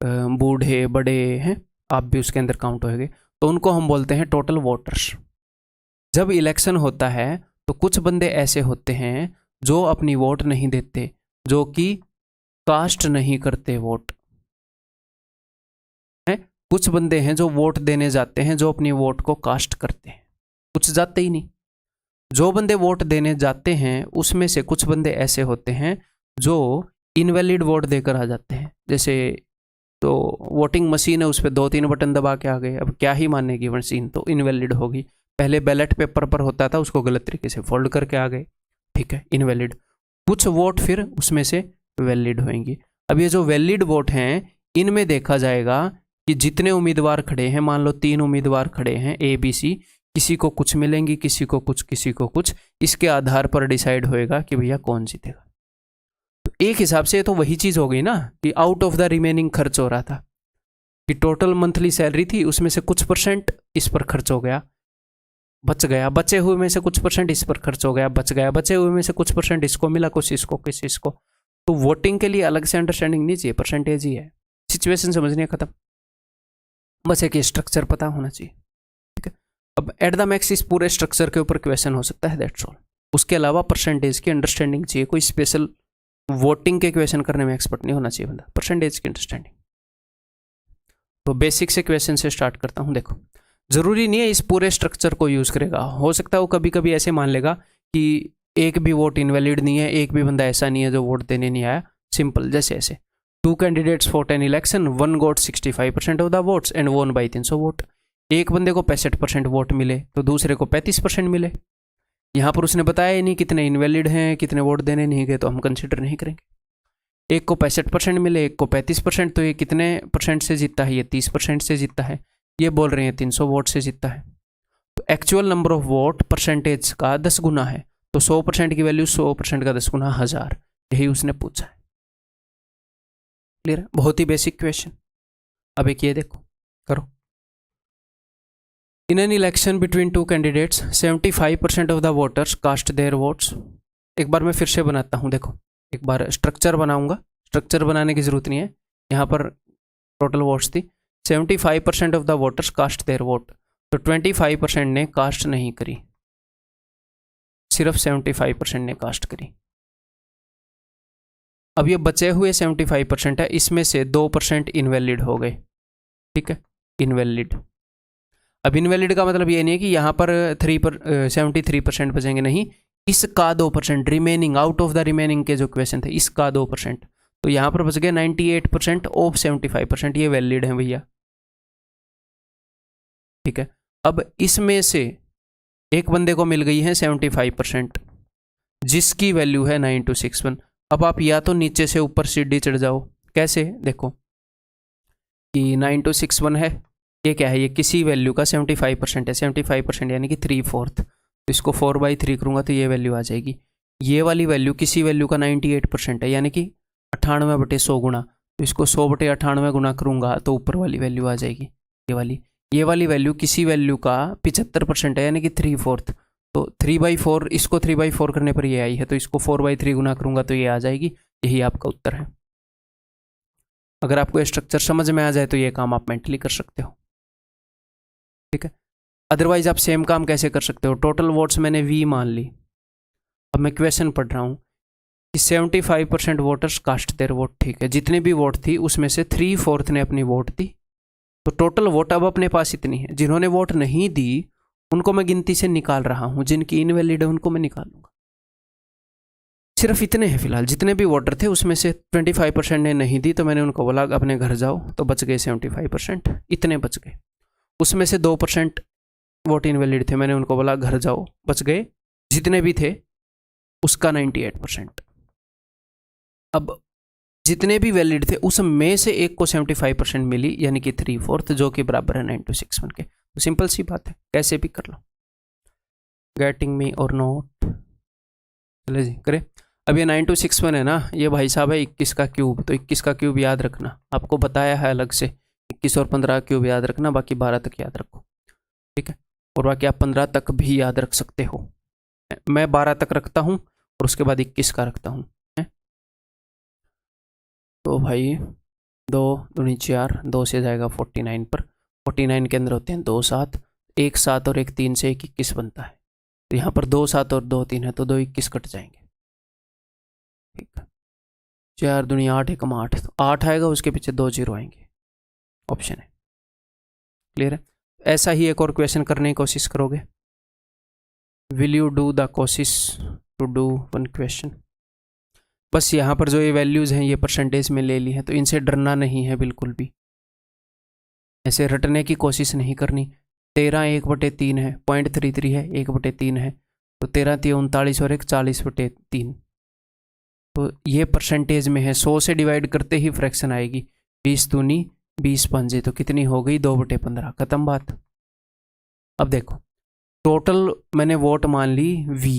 S1: बूढ़े बड़े हैं, आप भी उसके अंदर काउंट होंगे, तो उनको हम बोलते हैं टोटल वोटर्स। जब इलेक्शन होता है तो कुछ बंदे ऐसे होते हैं जो अपनी वोट नहीं देते, जो कि कास्ट नहीं करते वोट है। कुछ बंदे हैं जो वोट देने जाते हैं, जो अपनी वोट को कास्ट करते हैं, कुछ जाते ही नहीं। जो बंदे वोट देने जाते हैं उसमें से कुछ बंदे ऐसे होते हैं जो इनवैलिड वोट देकर आ जाते हैं। जैसे तो वोटिंग मशीन है, उस पर 2-3 बटन दबा के आ गए, अब क्या ही मानेगी मशीन, तो इनवैलिड होगी। पहले बैलेट पेपर पर होता था, उसको गलत तरीके से फोल्ड करके आ गए, ठीक है, इनवैलिड। कुछ वोट फिर उसमें से वैलिड होंगी। अब ये जो वैलिड वोट हैं, इनमें देखा जाएगा कि जितने उम्मीदवार खड़े हैं, मान लो 3 उम्मीदवार खड़े हैं ABC, किसी को कुछ मिलेंगी, किसी को कुछ, किसी को कुछ, इसके आधार पर डिसाइड होएगा कि भैया कौन जीतेगा। तो एक हिसाब से तो वही चीज हो गई ना कि आउट ऑफ द रिमेनिंग खर्च हो रहा था, कि टोटल मंथली सैलरी थी, उसमें से कुछ % इस पर खर्च हो गया, बच गया, बचे हुए में से कुछ % इस पर खर्च हो गया, बच गया, बचे हुए में से कुछ % इसको मिला, कुछ इसको, किस इसको। तो वोटिंग के लिए अलग से अंडरस्टैंडिंग नहीं चाहिए, परसेंटेज ही है, सिचुएशन समझनी है, खत्म। बस एक स्ट्रक्चर पता होना चाहिए, ठीक है। अब एट द मैक्स इस पूरे स्ट्रक्चर के ऊपर क्वेश्चन हो सकता है, दैट्स ऑल। उसके अलावा परसेंटेज की अंडरस्टैंडिंग चाहिए, कोई स्पेशल वोटिंग के क्वेश्चन करने में एक्सपर्ट नहीं होना चाहिए बंदा, परसेंटेज की अंडरस्टैंडिंग। तो बेसिक से क्वेश्चन से स्टार्ट करता हूँ। देखो, जरूरी नहीं है इस पूरे स्ट्रक्चर को यूज करेगा, हो सकता है वो कभी कभी ऐसे मान लेगा कि एक भी वोट इनवैलिड नहीं है, एक भी बंदा ऐसा नहीं है जो वोट देने नहीं आया। सिंपल, जैसे ऐसे 2 candidates fought an election, 1 got 65% of the votes and वोन बाई 300 वोट। एक बंदे को 65% वोट मिले तो दूसरे को 35% मिले। यहाँ पर उसने बताया ही नहीं कितने इनवैलिड हैं, कितने वोट देने नहीं गए, तो हम कंसिडर नहीं करेंगे। एक को 65% मिले, एक को 35%, तो ये कितने परसेंट से जीतता है? ये 30% से जीतता है। ये बोल रहे हैं 300 वोट से जीतता है। तो actual number of vote percentage का 10 गुना है, तो 100% की वैल्यू 100% का 10 गुना 1000, यही उसने पूछा है। क्लियर है? बहुत ही बेसिक क्वेश्चन। अब एक ये देखो, करो। In an election between 2 candidates 75% of the voters cast their votes. एक बार मैं फिर से बनाता हूँ, देखो एक बार स्ट्रक्चर बनाऊंगा। स्ट्रक्चर बनाने की जरूरत नहीं है, यहाँ पर टोटल वोट्स थी 75% of the voters cast their vote, तो 25% ने कास्ट नहीं करी, सिर्फ 75% ने कास्ट करी। अब ये बचे हुए 75% है, इसमें से 2% इनवैलिड हो गए। ठीक है, इनवैलिड। अब इनवैलिड का मतलब ये नहीं है कि यहाँ पर 73% बचेंगे, नहीं, इसका 2%, remaining, out of the remaining के जो क्वेश्चन थे इसका 2%, तो यहाँ पर बच गए 98% ऑफ 75%, ये वैलिड है भैया। ठीक है, अब इसमें से एक बंदे को मिल गई है 75%, जिसकी वैल्यू है 9261। अब आप या तो नीचे से ऊपर सीढ़ी चढ़ जाओ। कैसे? देखो कि 9261 है, ये क्या है? ये किसी वैल्यू का 75% है, 75% यानी कि 3/4, तो इसको 4/3 करूंगा तो ये वैल्यू आ जाएगी। ये वाली वैल्यू किसी वैल्यू का 98% है, यानी कि 98/100 गुना, तो इसको 100/98 गुना करूंगा तो ऊपर वाली वैल्यू आ जाएगी ये वाली वैल्यू किसी वैल्यू का 75% है, यानी कि 3/4, तो 3/4, इसको 3/4 करने पर ये आई है, तो इसको 4/3 गुना करूंगा तो ये आ जाएगी। यही आपका उत्तर है। अगर आपको स्ट्रक्चर समझ में आ जाए तो ये काम आप मेंटली कर सकते हो। ठीक है, अदरवाइज आप सेम काम कैसे कर सकते हो? टोटल वोट्स मैंने V मान ली। अब मैं क्वेश्चन पढ़ रहा हूँ कि 75% वोटर्स कास्ट देयर वोट। ठीक है, जितने भी वोट थी उसमें से 3/4 ने अपनी वोट दी, तो टोटल वोट अब अपने पास इतनी है। जिन्होंने वोट नहीं दी उनको मैं गिनती से निकाल रहा हूं, जिनकी इनवैलिड है उनको मैं निकालूंगा। सिर्फ इतने हैं फिलहाल, जितने भी वोटर थे उसमें से 25% ने नहीं दी, तो मैंने उनको बोला अपने घर जाओ, तो बच गए 75%, इतने बच गए। उसमें से 2% वोट इनवैलिड थे, मैंने उनको बोला घर जाओ, बच गए जितने भी थे उसका 98%। अब जितने भी वैलिड थे उसमें से एक को 75% मिली, यानी कि 3/4, जो कि बराबर है 9261 के। तो सिंपल सी बात है, कैसे भी कर लो। गेटिंग मी और नॉट? चले जी, करे। अब ये 9261 है ना, ये भाई साहब है 21 का क्यूब, तो 21 का क्यूब याद रखना, आपको बताया है अलग से, 21 और 15 क्यूब याद रखना, बाकी 12 तक याद रखो। ठीक है, और बाकी आप 15 तक भी याद रख सकते हो। मैं 12 तक रखता हूँ और उसके बाद 21 का रखता हूँ। तो भाई 2 दूनी 4, 2 से जाएगा 49 पर, 49 के अंदर होते हैं 2 7, 1 7 और 1 3 से 1 21 बनता है। तो यहाँ पर 2 7 और 2 3 है, तो 2 21 कट जाएंगे। ठीक है, 4 दूनी 8, 1 8, तो 8 आएगा, उसके पीछे 2 0 आएंगे, ऑप्शन है। क्लियर है? ऐसा ही एक और क्वेश्चन करने की कोशिश करोगे। विल यू डू द कोशिश टू डू वन क्वेश्चन? बस यहाँ पर जो ये वैल्यूज़ हैं ये परसेंटेज में ले ली है, तो इनसे डरना नहीं है बिल्कुल भी, ऐसे रटने की कोशिश नहीं करनी। 13 1/3 है, 0.33 है, 1/3 है, तो 13 3 39 और 1 40/3, तो ये परसेंटेज में है। 100 से डिवाइड करते ही फ्रैक्शन आएगी, 20 दूनी 20 पंजे, तो कितनी हो गई? 2/15, खत्म बात। अब देखो, टोटल मैंने वोट मान ली V,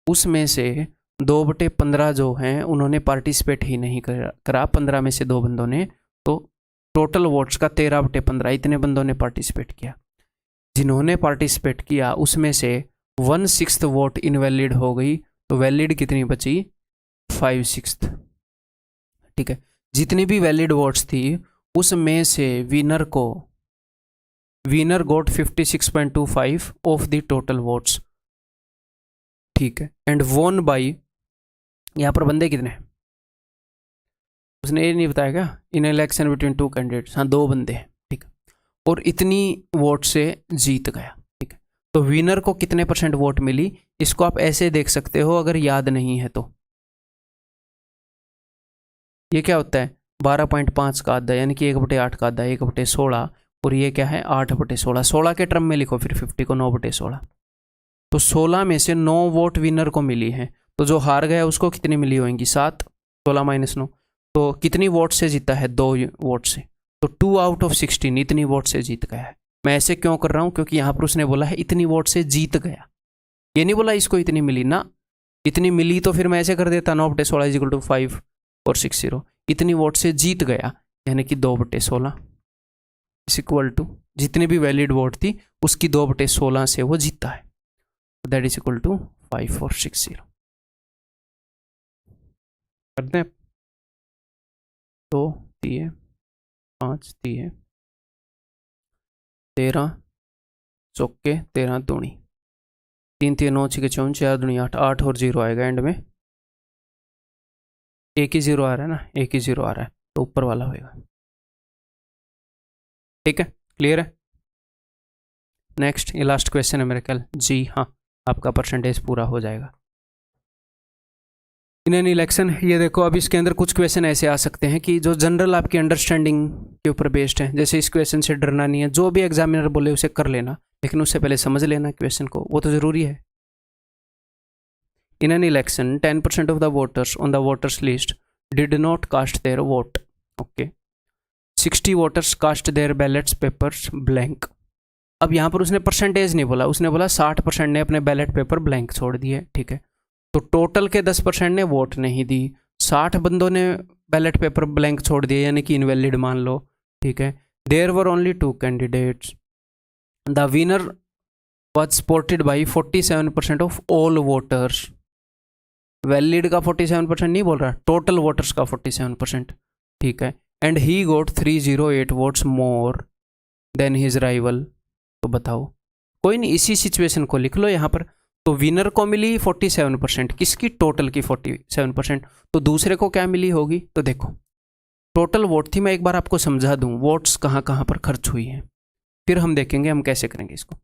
S1: उसमें से 2/15 जो हैं उन्होंने पार्टिसिपेट ही नहीं करा, 15 में से 2 बंदों ने, तो टोटल वोट्स का 13/15, इतने बंदों ने पार्टिसिपेट किया। जिन्होंने पार्टिसिपेट किया उसमें से 1/6 वोट इनवैलिड हो गई, तो वैलिड कितनी बची? 5/6। ठीक है, जितनी भी वैलिड वोट्स थी उसमें से विनर को winner got 56.25 of the total votes, ठीक है, एंड वोन बाई, यहाँ पर बंदे कितने, उसने ये नहीं बताया क्या, इन इलेक्शन बिटवीन टू कैंडिडेट्स, हाँ 2 बंदे हैं, ठीक है, और इतनी वोट से जीत गया, ठीक है। तो विनर को कितने % वोट मिली, इसको आप ऐसे देख सकते हो अगर याद नहीं है तो। ये क्या होता है 12.5 का आधा, यानी कि 1/8 का आधा, 1/16, और ये क्या है 8/16, 16 के टर्म में लिखो फिर 50 को 9/16, तो 16 में से 9 वोट विनर को मिली है, तो जो हार गया उसको कितनी मिली होंगी 7, 16 - 9, तो कितनी वोट से जीता है 2 वोट से, तो 2 आउट ऑफ 16 इतनी वोट से जीत गया है। मैं ऐसे क्यों कर रहा हूं, क्योंकि यहां पर उसने बोला है इतनी वोट से जीत गया, ये नहीं बोला इसको इतनी मिली ना, इतनी मिली तो फिर मैं ऐसे कर देता 9/16 = 5 और 60, इतनी वोट से जीत गया यानी कि 2/16 इक्वल टू जितनी भी वैलिड वोट थी उसकी 2/16 से वो जीता है, दैट इज इक्वल टू 5 और 60 करते हैं। 2 दिए, 5 दिए, 13 चौके 13 दूनी, 3 3 9 6 4 4 दूनी 8, 8 और 0 आएगा एंड में, एक ही 0 आ रहा है ना, एक ही 0 आ रहा है तो ऊपर वाला होएगा, ठीक है, क्लियर है। नेक्स्ट, ये लास्ट क्वेश्चन है मेरे ख्याल, जी हाँ आपका % पूरा हो जाएगा। इन एन इलेक्शन, ये देखो अब इसके अंदर कुछ क्वेश्चन ऐसे आ सकते हैं कि जो जनरल आपकी अंडरस्टैंडिंग के ऊपर बेस्ड है, जैसे इस क्वेश्चन से डरना नहीं है, जो भी एग्जामिनर बोले उसे कर लेना, लेकिन उससे पहले समझ लेना क्वेश्चन को, वो तो जरूरी है। In an election 10% of the voters on the voters list did not cast their vote, okay, 60 voters cast their ballots papers blank. अब यहाँ पर उसने % नहीं बोला, उसने बोला 60% ने अपने बैलेट पेपर ब्लैंक छोड़ दिए, ठीक है, तो टोटल के 10% ने वोट नहीं दी, 60 बंदों ने बैलेट पेपर ब्लैंक छोड़ दिए यानी कि इनवैलिड मान लो, ठीक है। There were only 2 candidates, the winner was supported by 47% of all voters, valid का 47% नहीं बोल रहा, टोटल वोटर्स का 47%, ठीक है, and he got 308 votes more than his rival. तो बताओ, कोई नहीं, इसी सिचुएशन को लिख लो यहाँ पर, तो विनर को मिली 47%, किसकी, टोटल की 47%, तो दूसरे को क्या मिली होगी, तो देखो टोटल वोट थी, मैं एक बार आपको समझा दूं वोट्स कहाँ कहाँ पर खर्च हुई हैं, फिर हम देखेंगे हम कैसे करेंगे इसको।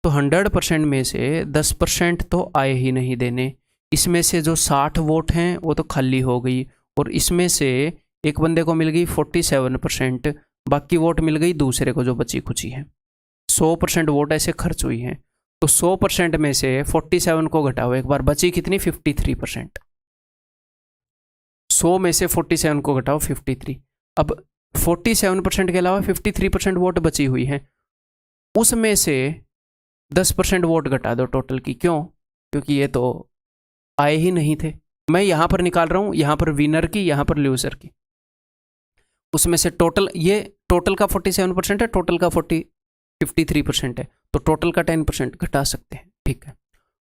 S1: तो 100% में से 10% तो आए ही नहीं देने, इसमें से जो 60 वोट हैं वो तो खाली हो गई, और इसमें से एक बंदे को मिल गई 47%, बाकी वोट मिल गई दूसरे को जो बची खुची है, 100% वोट ऐसे खर्च हुई हैं। तो 100% में से 47 को घटाओ एक बार, बची कितनी 53%, 100 में से 47 को घटाओ 53, अब 47% के अलावा 53% वोट बची हुई है, उसमें से 10% वोट घटा दो टोटल की, क्यों, क्योंकि ये तो आए ही नहीं थे। मैं यहां पर निकाल रहा हूं, यहां पर विनर की, यहां पर लूजर की, उसमें से टोटल, ये टोटल का 47% है, टोटल का 53% है, तो टोटल का 10% घटा सकते हैं, ठीक है,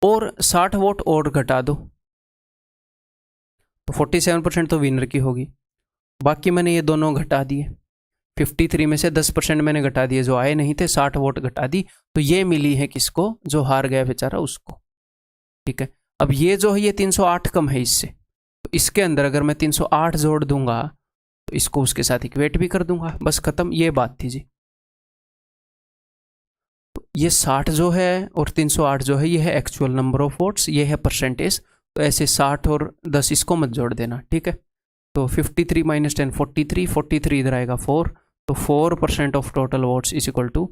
S1: और 60 वोट और घटा दो, तो 47% तो विनर की होगी, बाकी मैंने ये दोनों घटा दिए, 53 में से 10% मैंने घटा दिए जो आए नहीं थे, 60 वोट घटा दी, तो ये मिली है किसको, जो हार गया बेचारा उसको, ठीक है। अब ये जो है ये 308 कम है इससे, तो इसके अंदर अगर मैं 308 जोड़ दूंगा तो इसको उसके साथ इक्वेट भी कर दूंगा, बस खत्म, ये बात थी जी। ये 60 जो है और 308 जो है ये है एक्चुअल नंबर ऑफ वोट्स, ये है %, तो ऐसे 60 और 10 इसको मत जोड़ देना, ठीक है। तो 53 - 10 43, 43 इधर आएगा 4, तो 4% of total votes is equal to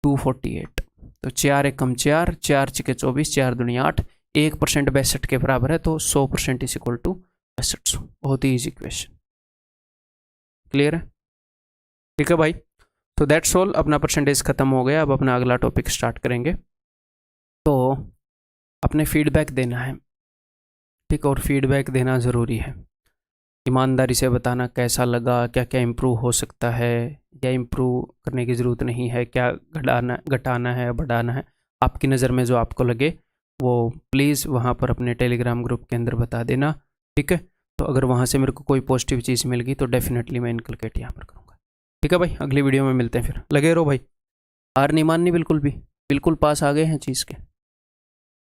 S1: 248, तो 4 1 कम 4, 4 6 24, 4 दूनी 8, 1% 62 के बराबर है, तो 100% इज इक्वल टू 6200। बहुत ही ईजी क्वेश्चन, क्लियर है, ठीक है भाई। तो दैट्स ऑल, अपना % खत्म हो गया, अब अपना अगला टॉपिक स्टार्ट करेंगे। तो अपने फीडबैक देना है, ठीक, और फीडबैक देना ज़रूरी है, ईमानदारी से बताना कैसा लगा, क्या क्या इम्प्रूव हो सकता है या इम्प्रूव करने की ज़रूरत नहीं है, क्या घटाना है बढ़ाना है, आपकी नज़र में जो आपको लगे वो प्लीज़ वहाँ पर अपने टेलीग्राम ग्रुप के अंदर बता देना, ठीक है। तो अगर वहाँ से मेरे को कोई पॉजिटिव चीज़ मिल गई तो डेफिनेटली मैं इनकलकेट यहाँ पर करूँगा। ठीक है भाई, अगली वीडियो में मिलते हैं फिर। लगे रहो भाई, हार नहीं माननी बिल्कुल भी, बिल्कुल पास आ गए हैं चीज़ के।